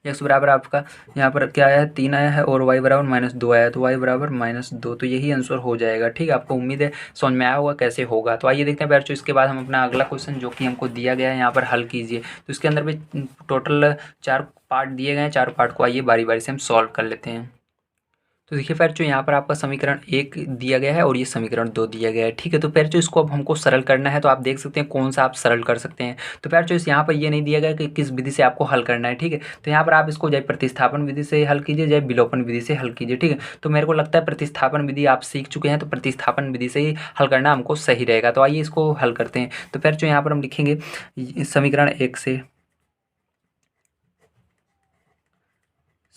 x बराबर आपका यहाँ पर क्या आया है, 3 आया है, और y बराबर -2 आया है, तो y बराबर -2। तो यही आंसर हो जाएगा। ठीक है, आपको उम्मीद है समझ में आया होगा कैसे होगा। तो आइए देखते हैं बच्चों, इसके बाद हम अपना अगला क्वेश्चन जो कि हमको दिया गया है यहाँ पर हल कीजिए। तो इसके अंदर भी टोटल 4 पार्ट दिए गए हैं, 4 पार्ट को आइए बारी बारी से हम सॉल्व कर लेते हैं। तो देखिए फिर जो यहाँ पर आपका समीकरण 1 दिया गया है और ये समीकरण 2 दिया गया है। ठीक है, तो फिर जो इसको अब हमको सरल करना है, तो आप देख सकते हैं कौन सा आप सरल कर सकते हैं। तो फिर जो इस यहाँ पर ये नहीं दिया गया कि किस विधि से आपको हल करना है। ठीक है, तो यहाँ पर आप इसको चाहे प्रतिस्थापन विधि से हल कीजिए, चाहे विलोपन विधि से हल कीजिए। ठीक है, तो मेरे को लगता है प्रतिस्थापन विधि आप सीख चुके हैं, तो प्रतिस्थापन विधि से ही हल करना हमको सही रहेगा। तो आइए इसको हल करते हैं। तो फिर जो यहाँ पर हम लिखेंगे समीकरण 1 से,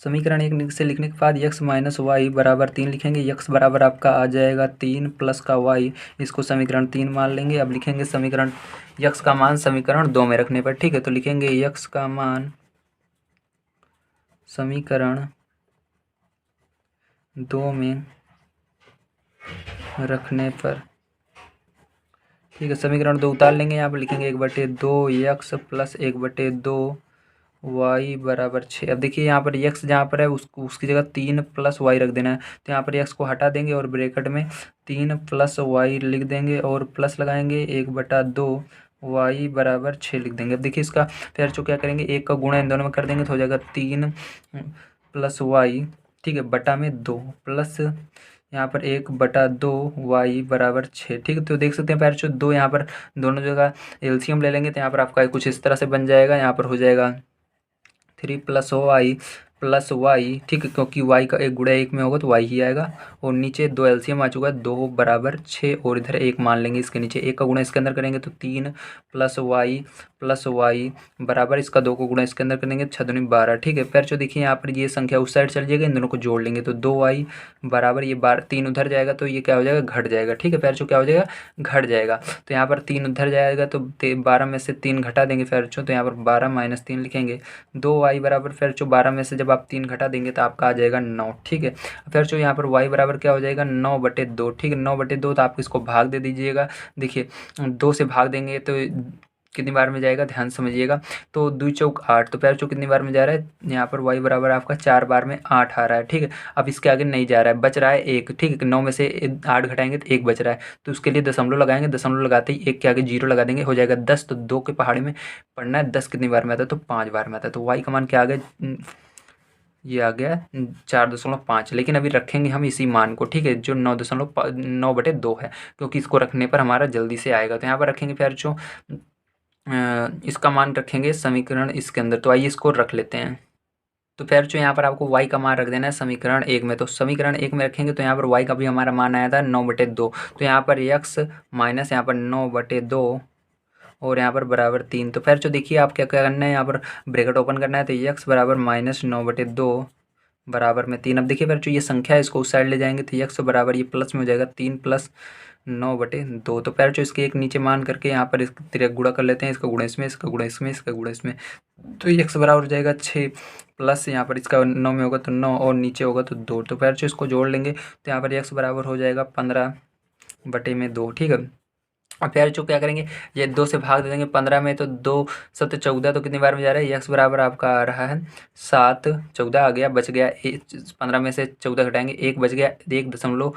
समीकरण 1 से लिखने के बाद x माइनस वाई बराबर 3 लिखेंगे। x बराबर आपका आ जाएगा 3 प्लस का y, इसको समीकरण 3 मान लेंगे। अब लिखेंगे समीकरण x का मान समीकरण 2 में रखने पर। ठीक है, तो लिखेंगे x का मान समीकरण 2 में रखने पर। ठीक है, समीकरण 2 उतार लेंगे, यहाँ पर लिखेंगे 1/2 x प्लस 1/2 y बराबर 6। अब देखिए यहाँ पर x जहाँ पर है उसकी जगह 3 प्लस y रख देना है। तो यहाँ पर x को हटा देंगे और ब्रैकेट में 3 प्लस y लिख देंगे और प्लस लगाएंगे 1/2 y बराबर 6 लिख देंगे। अब देखिए इसका फिर जो क्या करेंगे, 1 का गुणा इन दोनों में कर देंगे तो हो जाएगा 3 प्लस y, ठीक है, बटा में 2 प्लस यहाँ पर 1/2 y बराबर 6। ठीक है, तो देख सकते हैं पैर जो 2 यहाँ पर दोनों जगह एलसीएम ले लेंगे तो यहाँ पर आपका कुछ इस तरह से बन जाएगा। यहाँ पर हो जाएगा 3 प्लस वाई प्लस वाई, ठीक है, क्योंकि y का 1 गुणा 1 में होगा तो y ही आएगा। और नीचे 2 एलसीएम आ चुका है, 2 बराबर 6 और इधर 1 मान लेंगे इसके नीचे। 1 का गुणा इसके अंदर करेंगे तो 3 प्लस वाई प्लस वाई बराबर इसका 2 को गुणा इसके अंदर करेंगे 6 दूनी 12। ठीक है, फिर जो देखिए यहाँ पर ये संख्या उस साइड चल जाएगा, इन दोनों को जोड़ लेंगे तो 2y बराबर ये 3 उधर जाएगा तो ये क्या हो जाएगा, घट जाएगा। ठीक है, फिर जो क्या हो जाएगा, घट जाएगा। तो यहाँ पर 3 उधर जाएगा तो 12 में से 3 घटा देंगे फिर तो यहाँ पर 12 माइनस 3 लिखेंगे। 2y बराबर फिर 12 में से जब आप 3 घटा देंगे तो आपका आ जाएगा 9। ठीक है, फिर यहाँ पर y बराबर क्या हो जाएगा, 9/2। ठीक है, 9/2 तो आप इसको भाग दे दीजिएगा। देखिए 2 से भाग देंगे तो कितनी बार में जाएगा, ध्यान समझिएगा। तो 2 चौक 8, तो पैर चौक कितनी बार में जा रहा है, यहाँ पर y बराबर आपका 4 बार में 8 आ रहा है। ठीक है, अब इसके आगे नहीं जा रहा है, बच रहा है 1। ठीक है, 9 में से 8 घटाएंगे तो 1 बच रहा है, तो उसके लिए दशमलव लगाएंगे, दशमलव लगाते ही 1 के आगे 0 लगा देंगे, हो जाएगा 10। तो 2 के पहाड़ी में पढ़ना है, 10 कितनी बार में आता है, तो 5 बार में आता है। तो y का मान क्या आ गया, ये आ गया 4.5। लेकिन अभी रखेंगे हम इसी मान को। ठीक है, जो 9.2 है, क्योंकि इसको रखने पर हमारा जल्दी से आएगा। तो यहाँ पर रखेंगे फिर जो इसका मान रखेंगे समीकरण इसके अंदर। तो आइए इसको रख लेते हैं। तो फिर जो यहाँ पर आपको y का मान रख देना है समीकरण 1 में। तो समीकरण 1 में रखेंगे तो यहाँ पर y का भी हमारा मान आया था 9/2। तो यहाँ पर x माइनस यहाँ पर 9/2 और यहाँ पर बराबर 3। तो फिर जो देखिए आप क्या करना है, यहाँ पर ब्रैकेट ओपन करना है, तो x बराबर -9/2 बराबर में 3। अब देखिए फिर जो ये संख्या है इसको उस साइड ले जाएंगे तो x बराबर ये प्लस में हो जाएगा 3 + 9/2। तो फिर जो इसके एक नीचे मान करके यहाँ पर इसका तिरक गुणा कर लेते हैं, इसका गुणा इसमें, इसका गुणा इसमें, इसका गुणा इसमें। तो x बराबर हो जाएगा 6 प्लस यहाँ पर इसका 9 में होगा तो 9 और नीचे होगा तो 2। तो फिर जो इसको जोड़ लेंगे तो यहाँ पर x बराबर हो जाएगा 15/2। ठीक है, और फिर जो क्या करेंगे, ये 2 से भाग दे देंगे 15 में, तो 2 7 14। तो कितनी बार में जा रहा है, x बराबर आपका आ रहा है 7। 14 आ गया, बच गया 15 में से 14 घटाएंगे 1 बच गया, 1 दशमलव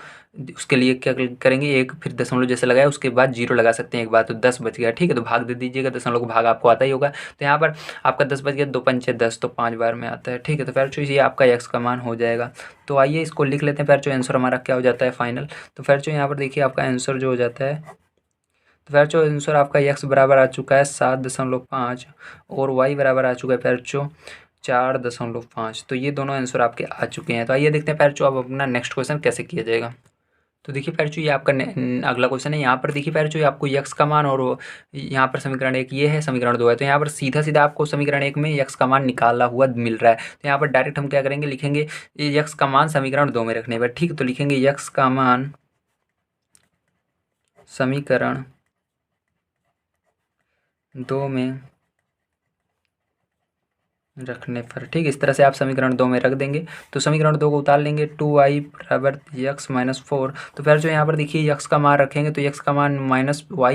उसके लिए क्या करेंगे, 1 फिर दशमलव जैसे लगाया उसके बाद 0 लगा सकते हैं एक बार, तो 10 बच गया। ठीक है, तो भाग दे दीजिएगा, दशमलव को भाग आपको आता ही होगा। तो यहाँ पर आपका 10 बच गया, 2 पंचे 10, तो 5 बार में आता है। ठीक है, तो फिर ये आपका x का मान हो जाएगा। तो आइए इसको लिख लेते हैं, फिर जो आंसर हमारा क्या हो जाता है फाइनल। तो फिर जो यहाँ पर देखिए आपका आंसर जो हो जाता है, तो फिर जो आंसर आपका x बराबर आ चुका है 7.5 और y बराबर आ चुका है फिर जो 4.5। तो ये दोनों आंसर आपके आ चुके हैं। तो आइए देखते हैं फिर जो अब अपना नेक्स्ट क्वेश्चन कैसे किया जाएगा। तो देखिए फिर जो ये आपका अगला क्वेश्चन है, यहाँ पर देखिए फिर जो आपको x का मान और यहाँ पर समीकरण 1 ये है, समीकरण 2 है। तो यहाँ पर सीधा सीधा आपको समीकरण 1 में x का मान निकाला हुआ मिल रहा है। तो यहाँ पर डायरेक्ट हम क्या करेंगे, लिखेंगे x का मान समीकरण 2 में रखने पर। ठीक, तो लिखेंगे x का मान समीकरण 2 में रखने पर। ठीक, इस तरह से आप समीकरण 2 में रख देंगे। तो समीकरण 2 को उतार लेंगे, 2y बराबर x - 4। तो फिर जो यहाँ पर देखिए x का मान रखेंगे तो x का मान -y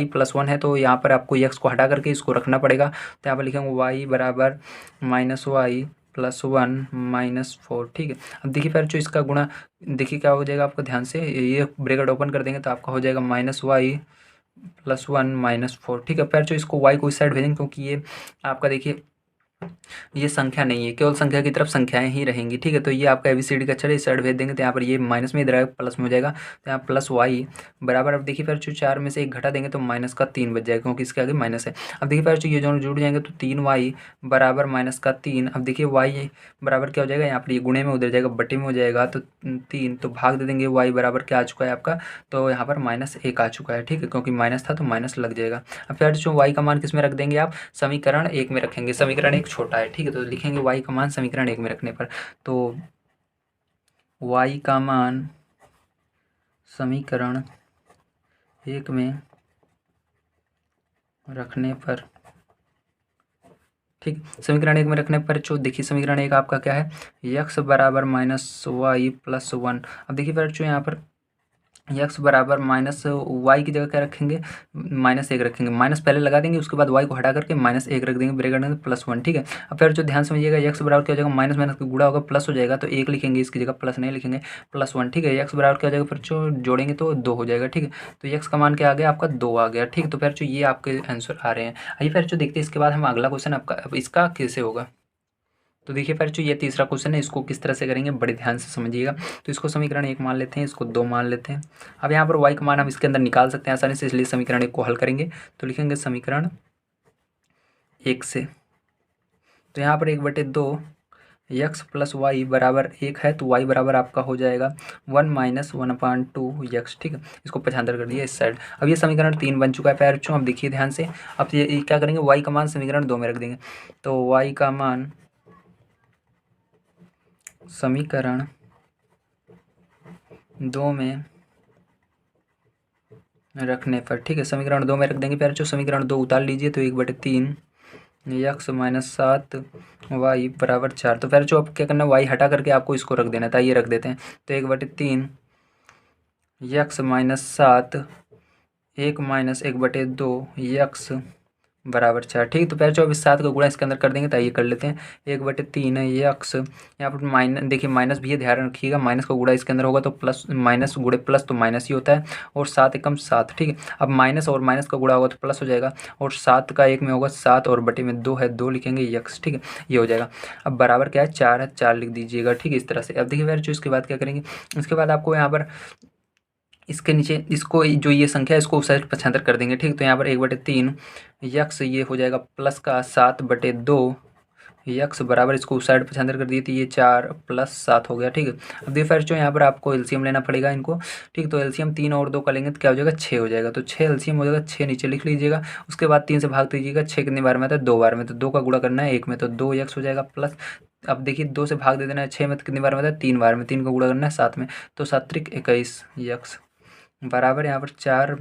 + 1 है, तो यहाँ पर आपको x को हटा करके इसको रखना पड़ेगा। तो यहाँ पर लिखेंगे y बराबर -y + 1 - 4। ठीक है, अब देखिए फिर जो इसका गुणा देखिए क्या हो जाएगा, आपको ध्यान से ये ब्रैकेट ओपन कर देंगे तो आपका हो जाएगा -y + 1 - 4। ठीक है, फिर जो इसको y को इस साइड भेजेंगे क्योंकि ये आपका देखिए ये संख्या नहीं है, केवल संख्या की तरफ संख्याएं ही रहेंगी। ठीक है, तो ये आपका ABCD का अक्षर इस साइड भेज देंगे तो यहाँ पर ये माइनस में इधर प्लस में हो जाएगा। तो यहाँ +y बराबर, अब देखिए फिर जो 4 में से 1 घटा देंगे तो -3 बच जाएगा क्योंकि इसके आगे माइनस है। अब देखिए फिर जो ये दोनों जुड़ जाएंगे तो 3y बराबर -3। अब देखिए y बराबर क्या हो जाएगा, यहाँ पर ये गुणे में उधर जाएगा बटे में हो जाएगा तो 3, तो भाग दे देंगे। y बराबर क्या आ चुका है आपका, तो यहाँ पर -1 आ चुका है। ठीक है, क्योंकि माइनस था तो माइनस लग जाएगा। अब फिर जो y का मान किस में रख देंगे, आप समीकरण 1 में रखेंगे। समीकरण 1 छोटा है। ठीक है, तो लिखेंगे y का मान समीकरण 1 में रखने पर। तो y का मान समीकरण 1 में रखने पर। ठीक, समीकरण 1 में रखने पर जो देखिए समीकरण 1 आपका क्या है, x बराबर -y + 1। अब देखिए फिर जो यहाँ पर x बराबर -y की जगह क्या रखेंगे, -1 रखेंगे। माइनस पहले लगा देंगे, उसके बाद y को हटा करके -1 रख देंगे ब्रैकेट में +1। ठीक है, अब फिर जो ध्यान समझिएगा x बराबर क्या हो जाएगा, माइनस माइनस का गुणा होगा प्लस हो जाएगा तो 1 लिखेंगे, इसकी जगह प्लस नहीं लिखेंगे, +1। ठीक है, x बराबर क्या हो जाएगा, फिर जो जोड़ेंगे तो 2 हो जाएगा। ठीक है, तो x का मान क्या आ गया आपका, 2 आ गया। ठीक है, तो फिर जो ये आपके आंसर आ रहे हैं। आइए फिर जो देखते हैं इसके बाद हम अगला क्वेश्चन आपका अब इसका कैसे होगा। तो देखिए फिर जो ये तीसरा क्वेश्चन है इसको किस तरह से करेंगे, बड़े ध्यान से समझिएगा। तो इसको समीकरण 1 मान लेते हैं, इसको 2 मान लेते हैं। अब यहाँ पर y का मान हम इसके अंदर निकाल सकते हैं आसानी से, इसलिए समीकरण 1 को हल करेंगे। तो लिखेंगे समीकरण 1 से, तो यहाँ पर 1/2 यक्स प्लस वाई बराबर 1 है, तो वाई बराबर आपका हो जाएगा 1 माइनस 1/2 यक्स। ठीक है, इसको 75 कर दिया इस साइड। अब ये समीकरण 3 बन चुका है प्यारे बच्चों। अब देखिए ध्यान से, अब ये क्या करेंगे, वाई का मान समीकरण 2 में रख देंगे। तो वाई का मान समीकरण 2 में रखने पर, ठीक है, समीकरण 2 में रख देंगे प्यारे बच्चों। समीकरण 2 उतार लीजिए, तो 1/3 यक्स माइनस 7 वाई बराबर 4। तो प्यारे बच्चों अब क्या करना है, वाई हटा करके आपको इसको रख देना था, ये रख देते हैं। तो 1/3 यक्स माइनस 7 1 माइनस 1/2 यक्स बराबर 4। ठीक, तो पहले 24 7 का गुणा इसके अंदर कर देंगे, तो ये कर लेते हैं। 1/3 यक्स, यहाँ पर माइनस, देखिए माइनस भी है, ध्यान रखिएगा, माइनस का गुणा इसके अंदर होगा तो प्लस, माइनस गुणे प्लस तो माइनस ही होता है। और 7 एकम 7, ठीक है। अब माइनस और माइनस का गुणा होगा तो प्लस हो जाएगा, और 7 का 1 में होगा 7 और बटे में 2 है, 2 लिखेंगे यक्स। ठीक है, ये हो जाएगा। अब बराबर क्या है, 4 है, 4 लिख दीजिएगा। ठीक है, इस तरह से। अब देखिए फिर जो इसके बाद क्या करेंगे, इसके बाद आपको यहाँ पर इसके नीचे इसको, जो ये संख्या है इसको उस साइड 75 कर देंगे। ठीक, तो यहाँ पर 1/3 यक्स ये हो जाएगा प्लस का 7/2 यक्स बराबर, इसको उस साइड 75 कर दिए, तो ये 4 प्लस 7 हो गया। ठीक है, अब देखिए फिर जो यहाँ पर आपको एलसीएम लेना पड़ेगा इनको। ठीक, तो एलसीएम 3 और 2 का लेंगे तो क्या हो जाएगा, 6 हो जाएगा। तो 6 एलसीएम हो जाएगा, 6 नीचे लिख लीजिएगा। उसके बाद 3 से भाग दीजिएगा। 6 कितनी बार में आता है, 2 बार में, तो 2 का गुणा करना है 1 में, तो 2 यक्स हो जाएगा प्लस। अब देखिए 2 से भाग दे देना है 6 में, तो कितनी बार में आता है, 3 बार में, 3 का गुणा करना है 7 में, तो 7 त्रिक 21 यक्स बराबर, यहाँ पर 4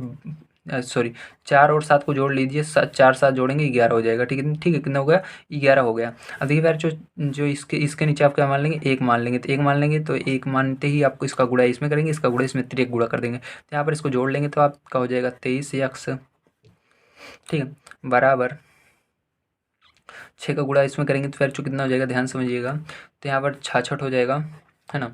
सॉरी 4 और 7 को जोड़ लीजिए, 4 7 जोड़ेंगे 11 हो जाएगा। ठीक है, ठीक है, कितना हो गया, 11 हो गया। अब देखिए यार जो इसके नीचे आप क्या मान लेंगे, 1 मान लेंगे, तो 1 मान लेंगे, तो 1 मानते ही आपको इसका गुणा इसमें करेंगे, इसका गुणा इसमें, त्रिक गुणा कर देंगे, तो यहाँ पर इसको जोड़ लेंगे तो आपका हो जाएगा 23 यक्स। ठीक है, बराबर 6 का गुणा इसमें करेंगे तो फिर जो कितना हो जाएगा, ध्यान समझिएगा, तो यहाँ पर 66 हो जाएगा, है ना।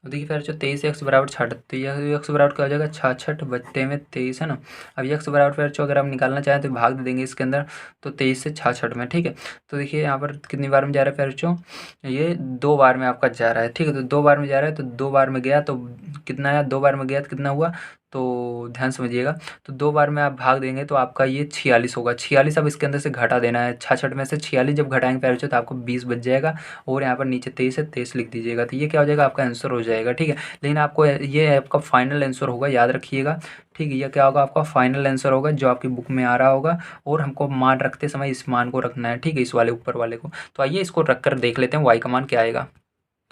देखिए फिर जो 23 यक्स बराबर 66, तो यह यक्स बराबर क्या हो जाएगा, 66 बट्टे में 23, है ना। अब यक्स बराबर फिर जो अगर आप निकालना चाहें तो भाग दे देंगे इसके अंदर, तो 23 से 66 में। ठीक है, तो देखिए यहाँ पर कितनी बार में जा रहा है फिर जो, ये 2 बार में आपका जा रहा है। ठीक है, तो 2 बार में जा रहा है, तो 2 बार में गया तो कितना आया, 2 बार में गया तो कितना हुआ, तो ध्यान समझिएगा, तो 2 बार में आप भाग देंगे तो आपका ये 46 होगा। 46 अब इसके अंदर से घटा देना है, 66 में से 46 जब घटाएंगे प्यारे बच्चों तो आपको 20 बच जाएगा, और यहाँ पर नीचे 23 है, 23 लिख दीजिएगा, तो ये क्या हो जाएगा, आपका आंसर हो जाएगा। ठीक है, लेकिन आपको ये आपका फाइनल आंसर होगा, याद रखिएगा। ठीक है, ये क्या होगा, आपका फाइनल आंसर होगा जो आपकी बुक में आ रहा होगा, और हमको मान रखते समय इस मान को रखना है। ठीक है, इस वाले ऊपर वाले को। तो आइए इसको रख कर देख लेते हैं वाई का मान क्या आएगा।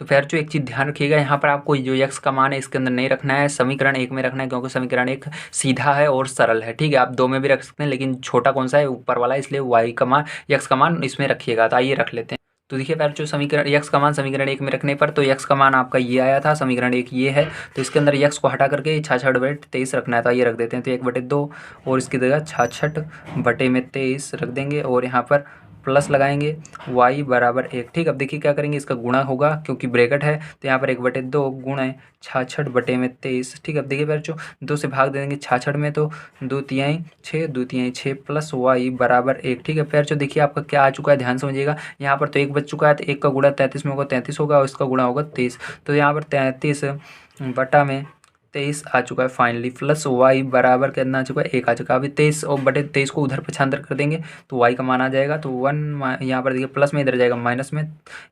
तो फिर जो एक चीज़ ध्यान रखिएगा, यहाँ पर आपको जो यक्स का मान है इसके अंदर नहीं रखना है, समीकरण 1 में रखना है, क्योंकि समीकरण 1 सीधा है और सरल है। ठीक है, आप 2 में भी रख सकते हैं, लेकिन छोटा कौन सा है, ऊपर वाला, इसलिए वाई का मान, यक्स का मान इसमें रखिएगा। तो आइए रख लेते हैं। तो देखिए फिर जो समीकरण यक्स का मान समीकरण 1 में रखने पर, तो यक्स का मान आपका ये आया था, समीकरण 1 ये है, तो इसके अंदर यक्स को हटा करके 66/23 रखना है, तो ये रख देते हैं। तो 1/2 और इसकी जगह 66/23 रख देंगे, और यहाँ पर प्लस लगाएंगे, y बराबर 1। ठीक, अब देखिए क्या करेंगे, इसका गुणा होगा क्योंकि ब्रैकेट है, तो यहाँ पर 1/2 गुणे 66/23। ठीक, अब देखिए बच्चों 2 से भाग दे देंगे 66 में, तो 2 तिहाई 6, 2 तिहाई 6 प्लस y बराबर 1। ठीक है, फिर जो देखिए आपका क्या आ चुका है, ध्यान समझिएगा, यहाँ पर तो 1 बच चुका है, तो 1 का गुणा 33 में होगा, 33 होगा, और इसका गुणा होगा 23, तो यहाँ पर 33/23 आ चुका है फाइनली, प्लस वाई बराबर कितना आ चुका है, 1 आ चुका है। अभी 23 और बटे 23 को उधर 75 कर देंगे तो वाई का मान आ जाएगा, तो 1 यहाँ पर देखिए प्लस में, इधर जाएगा माइनस में,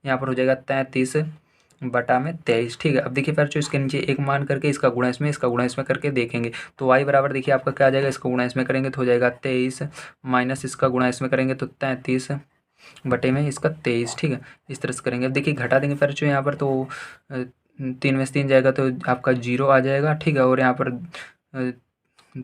यहाँ पर हो जाएगा 33/23। ठीक है, अब देखिए फिर जो इसके नीचे 1 मान करके इसका गुणा इसमें, इसका गुणा इसमें करके देखेंगे, तो वाई बराबर देखिए आपका क्या आ जाएगा, इसका गुणा इसमें करेंगे तो हो जाएगा 23, माइनस इसका गुणा इसमें करेंगे तो 33 बटे में इसका 23। ठीक है, इस तरह से करेंगे। अब देखिए घटा देंगे फिर जो यहाँ पर, तो 3 में से 3 जाएगा तो आपका 0 आ जाएगा। ठीक है, और यहाँ पर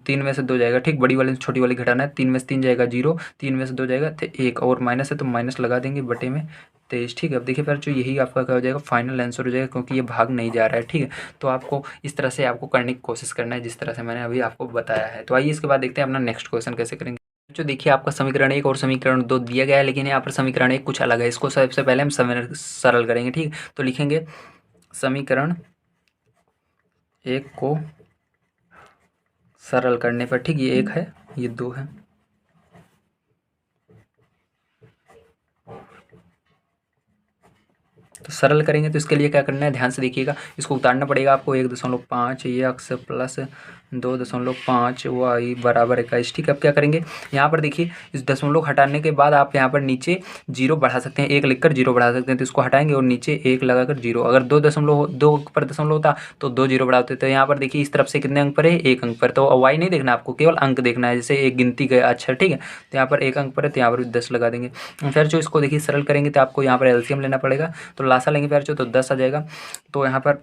3 में से 2 जाएगा। ठीक, बड़ी वाली छोटी वाली घटाना है, 3 में से 3 जाएगा 0, 3 में से 2 जाएगा तो 1, और माइनस है तो माइनस लगा देंगे बटे में 23। ठीक है, अब देखिए फिर जो यही आपका क्या हो जाएगा, फाइनल आंसर हो जाएगा, क्योंकि ये भाग नहीं जा रहा है। ठीक है, तो आपको इस तरह से आपको करने की कोशिश करना है, जिस तरह से मैंने अभी आपको बताया है। तो आइए इसके बाद देखते हैं अपना नेक्स्ट क्वेश्चन कैसे करेंगे। जो देखिए आपका समीकरण 1 और समीकरण 2 दिया गया है, लेकिन यहाँ पर समीकरण 1 कुछ अलग है, इसको सबसे पहले हम सरल करेंगे। ठीक, तो लिखेंगे समीकरण 1 को सरल करने पर, ठीक, ये 1 है, ये 2 है, तो सरल करेंगे तो इसके लिए क्या करना है, ध्यान से देखिएगा, इसको उतारना पड़ेगा आपको, 1.5 यक्स प्लस 2.5 वाई बराबर 21। ठीक है, अब क्या करेंगे, यहाँ पर देखिए इस दशमलव हटाने के बाद आप यहाँ पर नीचे जीरो बढ़ा सकते हैं, एक लिखकर जीरो बढ़ा सकते हैं, तो इसको हटाएंगे और नीचे एक लगाकर जीरो। अगर 2 पर दशमलव होता तो 2 जीरो बढ़ाते। तो यहाँ पर देखिए इस तरफ से कितने अंक पर है, एक अंक पर, तो वाई नहीं देखना आपको, केवल अंक देखना है, जैसे एक गिनती गया अक्षर। ठीक है, तो यहाँ पर एक अंक पर है, तो यहाँ पर भी 10 लगा देंगे। फिर जो इसको देखिए सरल करेंगे तो आपको यहाँ पर एलसीएम लेना पड़ेगा, तो लासा लेंगे फिर जो, तो 10 आ जाएगा। तो यहाँ पर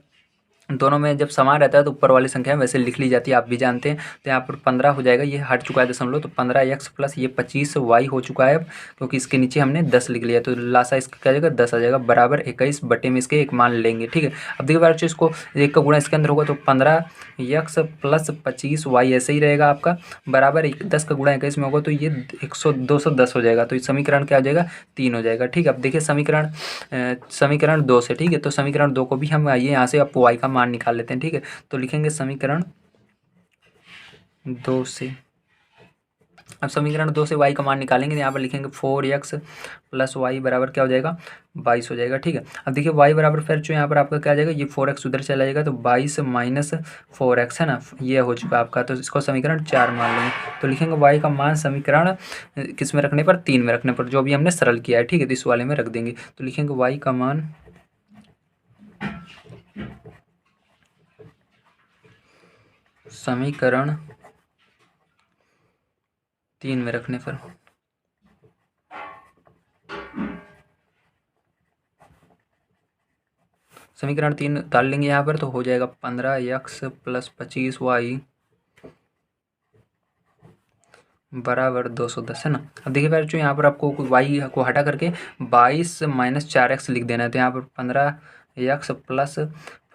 दोनों में जब समान रहता है तो ऊपर वाली संख्या वैसे लिख ली जाती है, आप भी जानते हैं। तो यहाँ पर 15 हो जाएगा, ये हट चुका है दशमलव, तो 15x प्लस ये 25y हो चुका है अब, क्योंकि इसके नीचे हमने 10 लिख लिया, तो लासा इसका क्या जाएगा, 10 आ जाएगा बराबर 21 बटे में इसके एक मान लेंगे। ठीक है, अब देखिए बार इसको एक का गुणा इसके अंदर होगा तो 15x प्लस 25y ऐसे ही रहेगा आपका, बराबर 10 का गुणा 21 में होगा तो ये 210 हो जाएगा। तो इस समीकरण क्या आ जाएगा, 3 हो जाएगा। ठीक है, अब देखिए समीकरण 2 से, ठीक है, तो समीकरण 2 को भी हम आइए यहाँ से आपको y का मान निकाल लेते हैं। ठीक है, तो लिखेंगे समीकरण 2 से, अब समीकरण 2 से y का मान निकालेंगे, यहाँ पर लिखेंगे 4x प्लस वाई बराबर क्या हो जाएगा, 22 हो जाएगा। ठीक है, अब देखिए y बराबर फिर जो यहाँ पर आपका क्या आ जाएगा, ये 4x उधर चला जाएगा, तो 22 माइनस 4x है ना, ये हो चुका आपका, तो इसको समीकरण 4 मान लेंगे। तो लिखेंगे y का मान समीकरण किस में रखने पर, 3 में रखने पर, जो भी हमने सरल किया है। ठीक है, तो इस वाले में रख देंगे, तो लिखेंगे y का मान समीकरण 3 में रखने पर, समीकरण 3 डाल लेंगे यहाँ पर, तो हो जाएगा 15x प्लस 25y बराबर 210 है ना। अब देखिए फिर जो यहाँ पर आपको y को हटा करके 22 माइनस 4x लिख देना है, तो यहाँ पर 15x प्लस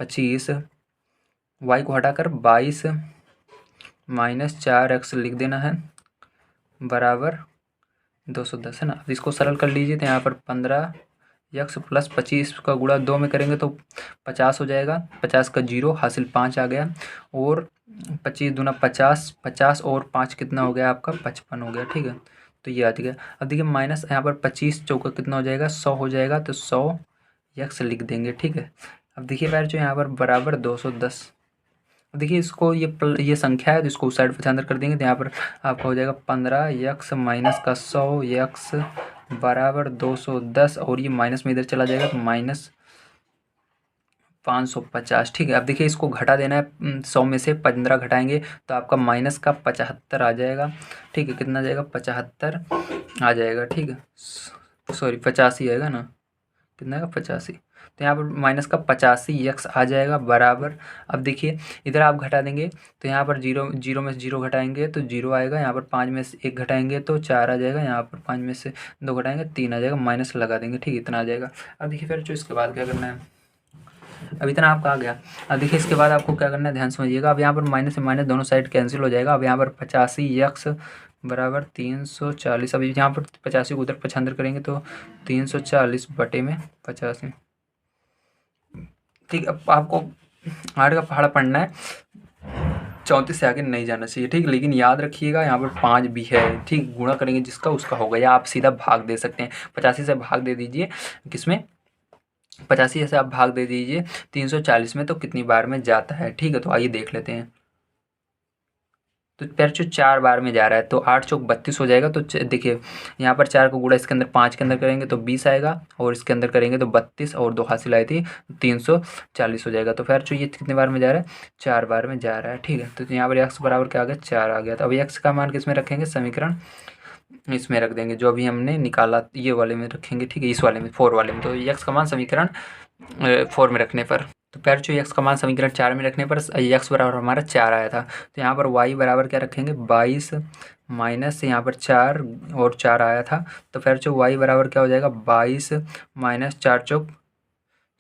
25 y को हटाकर 22 माइनस 4x लिख देना है बराबर 210 है ना। अब इसको सरल कर लीजिए, तो यहाँ पर 15x प्लस 25 का गुणा 2 में करेंगे तो 50 हो जाएगा, 50 का जीरो हासिल 5 आ गया, और 25 दूना 50, 50 और 5 कितना हो गया आपका, 55 हो गया। ठीक है, तो ये आ गया। अब देखिए माइनस यहाँ पर 25 चौका कितना हो जाएगा, 100 हो जाएगा, तो 100x लिख देंगे। ठीक है, अब देखिए फिर जो यहाँ पर बराबर 210, देखिए इसको ये संख्या है, तो इसको उस साइड पर अंदर कर देंगे, तो यहाँ पर आपका हो जाएगा 15x माइनस का 100x बराबर 210, और ये माइनस में इधर चला जाएगा, तो माइनस 550। ठीक है, अब देखिए इसको घटा देना है, 100 में से 15 घटाएंगे तो आपका माइनस का 75 आ जाएगा। ठीक है, कितना आ जाएगा, 75 आ जाएगा। ठीक है, सॉरी 85 आएगा ना, कितना आएगा, 85, तो यहाँ पर माइनस का 85x आ जाएगा बराबर। अब देखिए इधर आप घटा देंगे, तो यहाँ पर जीरो जीरो में से जीरो घटाएंगे तो जीरो आएगा, यहाँ पर 5 में से 1 घटाएंगे तो 4 आ जाएगा, यहाँ पर 5 में से 2 घटाएंगे 3 आ जाएगा, माइनस लगा देंगे। ठीक है, इतना आ जाएगा। अब देखिए फिर जो इसके बाद क्या करना है, अब इतना आपका आ गया। अब देखिए इसके बाद आपको क्या करना है, ध्यान समझिएगा। अब यहाँ पर माइनस से माइनस दोनों साइड कैंसिल हो जाएगा। अब यहाँ पर 85x बराबर 340, अभी यहाँ पर 85 को उधर 75 करेंगे तो 340 बटे में 85। ठीक, अब आपको 8 का पहाड़ा पढ़ना है, 34 से आगे नहीं जाना चाहिए। ठीक, लेकिन याद रखिएगा यहाँ पर 5 भी है। ठीक, गुणा करेंगे जिसका उसका होगा, या आप सीधा भाग दे सकते हैं, 85 से भाग दे दीजिए, किसमें, 85 से आप भाग दे दीजिए 340 में, तो कितनी बार में जाता है। ठीक है, तो आइए देख लेते हैं। तो पैरचो 4 बार में जा रहा है, तो 8 चौक 32 हो जाएगा। तो देखिए यहाँ पर 4 को गुणा इसके अंदर 5 के अंदर करेंगे तो 20 आएगा, और इसके अंदर करेंगे तो 32, और 2 हासिल आई थी 340 हो जाएगा। तो पैरचो ये कितने बार में जा रहा है, 4 बार में जा रहा है। ठीक है, तो यहाँ पर x बराबर क्या आ गया, 4 आ गया। तो अभी x का मान किस में रखेंगे, समीकरण इसमें रख देंगे, जो अभी हमने निकाला ये वाले में रखेंगे। ठीक है, इस वाले में 4 वाले में, तो x का मान समीकरण 4 में रखने पर, तो पैर जो x का मान समीकरण 4 में रखने पर x बराबर हमारा 4 आया था। तो यहाँ पर y बराबर क्या रखेंगे, 22 माइनस यहाँ पर 4 और 4 आया था, तो फिर जो y बराबर क्या हो जाएगा, 22 माइनस 4 चौक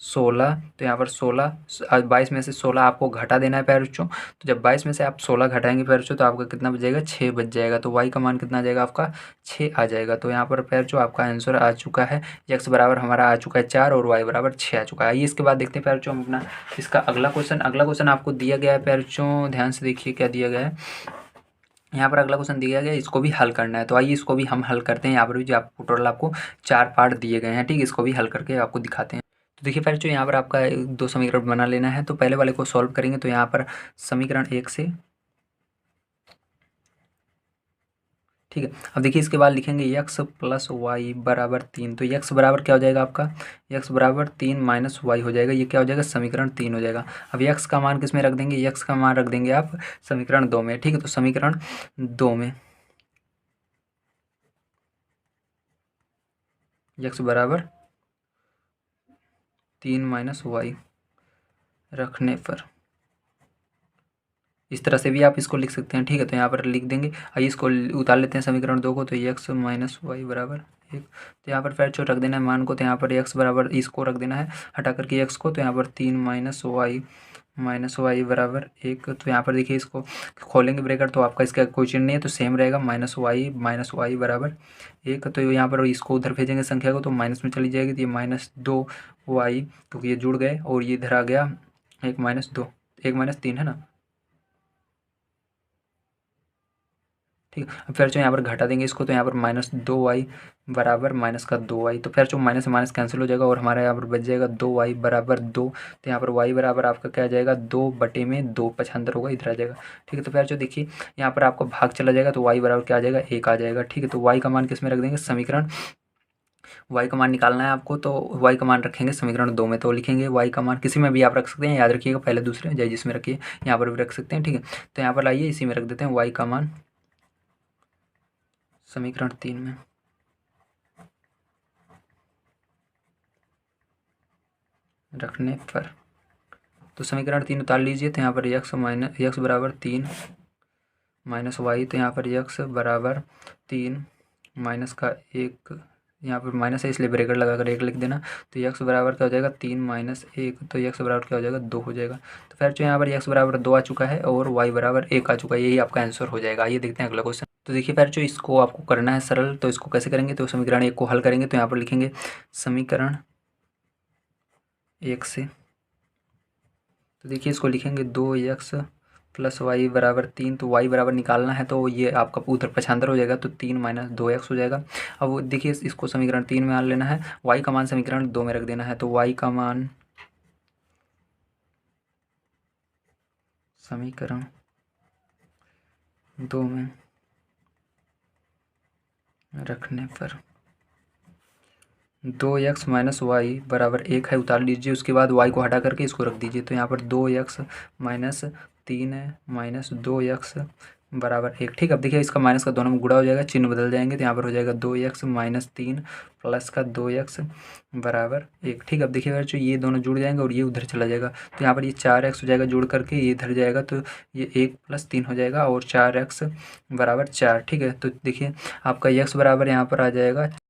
16। तो यहाँ पर 16, 22 में से 16 आपको घटा देना है पैरुचों। तो जब 22 में से आप 16 घटाएंगे पैरुचों, तो आपका कितना बच जाएगा, 6 बच जाएगा। तो y का मान कितना आ जाएगा आपका, 6 आ जाएगा। तो यहाँ पर पैरुचों आपका आंसर आ चुका है, x बराबर हमारा आ चुका है 4 और y बराबर 6 आ चुका है। आइए इसके बाद देखते हैं पैरुचों हम अपना इसका अगला क्वेश्चन आपको दिया गया है पैरुचों, ध्यान से देखिए क्या दिया गया है। यहाँ पर अगला क्वेश्चन दिया गया है, इसको भी हल करना है। तो आइए इसको भी हम हल करते हैं। यहाँ पर भी जो आपको टोटल आपको 4 पार्ट दिए गए हैं। ठीक, इसको भी हल करके आपको दिखाते हैं। तो देखिए फिर जो यहाँ पर आपका 2 समीकरण बना लेना है। तो पहले वाले को सॉल्व करेंगे, तो यहाँ पर समीकरण 1 से ठीक है। अब देखिए इसके बाद लिखेंगे x प्लस वाई बराबर 3। तो x बराबर क्या हो जाएगा आपका, x बराबर 3 माइनस वाई हो जाएगा। ये क्या हो जाएगा, समीकरण 3 हो जाएगा। अब x का मान किस में रख देंगे, x का मान रख देंगे आप समीकरण 2 में। ठीक है, तो समीकरण 2 में x बराबर 3 माइनस वाई रखने पर इस तरह से भी आप इसको लिख सकते हैं। ठीक है, तो यहाँ पर लिख देंगे। आइए इसको उतार लेते हैं समीकरण 2 को। तो x माइनस वाई बराबर 1। तो यहाँ पर फिर जो रख देना है मान को, तो यहाँ पर x बराबर इसको रख देना है हटा करके x को। तो यहाँ पर 3 माइनस वाई बराबर 1। तो यहाँ पर देखिए इसको खोलेंगे ब्रैकेट तो आपका इसका कोई चिन्ह नहीं है तो सेम रहेगा, माइनस वाई बराबर 1। तो यहाँ पर इसको उधर भेजेंगे संख्या को तो माइनस में चली जाएगी। तो ये -2y क्योंकि ये जुड़ गए और ये इधर आ गया 1 - 3 है ना। ठीक है, अब फिर जो यहाँ पर घटा देंगे इसको। तो यहाँ पर -2y बराबर -2y। तो फिर जो माइनस से माइनस कैंसिल हो जाएगा और हमारा यहाँ पर बच जाएगा 2y बराबर 2। तो यहाँ पर y बराबर आपका क्या आ जाएगा, 2/2 पचहत्तर होगा, इधर आ जाएगा। ठीक है, तो फिर जो देखिए यहाँ पर आपको भाग चला जाएगा तो y बराबर क्या आ जाएगा, 1 आ जाएगा। ठीक है, तो y का मान किस में रख देंगे, समीकरण y का मान निकालना है आपको। तो y का मान रखेंगे समीकरण 2 में। तो लिखेंगे y का मान किसी में भी आप रख सकते हैं, याद रखिएगा पहले दूसरे चाहे जिसमें रखिए, यहाँ पर भी रख सकते हैं। ठीक है, तो यहाँ पर लाइए इसी में रख देते हैं y का मान समीकरण 3 में रखने पर। तो समीकरण 3 उतार लीजिए। तो यहाँ पर x बराबर 3 माइनस वाई। तो यहाँ पर x बराबर 3 माइनस का 1, यहाँ पर माइनस है इसलिए ब्रैकेट लगा कर 1 लिख देना। तो x बराबर क्या हो जाएगा, 3 माइनस 1। तो x बराबर क्या हो जाएगा, 2 हो जाएगा। तो फिर जो यहाँ पर x बराबर 2 आ चुका है और y बराबर 1 आ चुका है, यही आपका आंसर हो जाएगा। आइए देखते हैं अगला क्वेश्चन। तो देखिए फिर जो इसको आपको करना है सरल, तो इसको कैसे करेंगे, तो समीकरण 1 को हल करेंगे। तो यहाँ पर लिखेंगे समीकरण 1 से। तो देखिए इसको लिखेंगे 2x प्लस वाई बराबर 3। तो y बराबर निकालना है तो ये आपका उधर पछांतर हो जाएगा, तो 3 माइनस 2x हो जाएगा। अब वो देखिए इसको समीकरण 3 में मान लेना है, y का मान समीकरण 2 में रख देना है। तो y का मान समीकरण 2 में रखने पर 2x माइनस वाई बराबर 1 है, उतार लीजिए। उसके बाद y को हटा करके इसको रख दीजिए। तो यहाँ पर 2x माइनस 3 है माइनस 2x बराबर 1। ठीक है, अब देखिए इसका माइनस का दोनों में गुणा हो जाएगा, चिन्ह बदल जाएंगे। तो यहाँ पर हो जाएगा 2x माइनस 3 प्लस का 2x बराबर 1। ठीक है, अब देखिए जो ये दोनों जुड़ जाएंगे और ये उधर चला जाएगा। तो यहाँ पर ये 4x हो जाएगा, जुड़ करके ये इधर जाएगा तो ये 1 + 3 हो जाएगा और 4x बराबर 4। ठीक है, तो देखिए आपका x बराबर यहाँ पर आ जाएगा